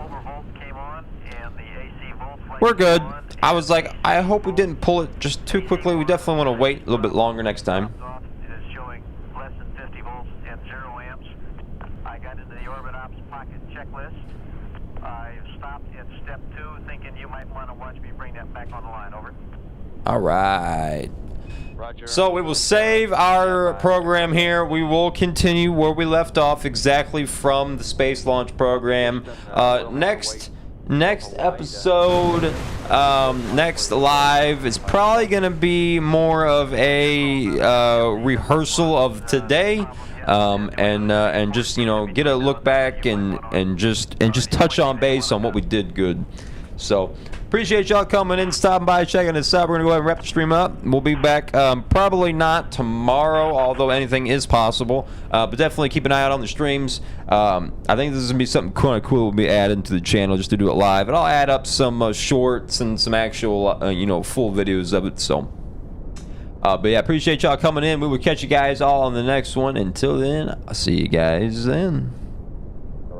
We're good. I was like, I hope we didn't pull it just too quickly. We definitely want to wait a little bit longer next time. Checklist. I stopped at step 2, thinking you might want to watch me bring that back on the line. Over. All right. So we will save our program here. We will continue where we left off, exactly from the space launch program. Next episode, next live is probably gonna be more of a rehearsal of today. And just, you know, get a look back and just touch on base on what we did good. So appreciate y'all coming in, stopping by, checking us out. We're gonna go ahead and wrap the stream up. We'll be back probably not tomorrow, although anything is possible. But definitely keep an eye out on the streams. I think this is gonna be something kind of cool we'll be adding to the channel just to do it live, and I'll add up some shorts and some actual you know, full videos of it. So. But yeah, appreciate y'all coming in. We will catch you guys all on the next one. Until then, I'll see you guys then.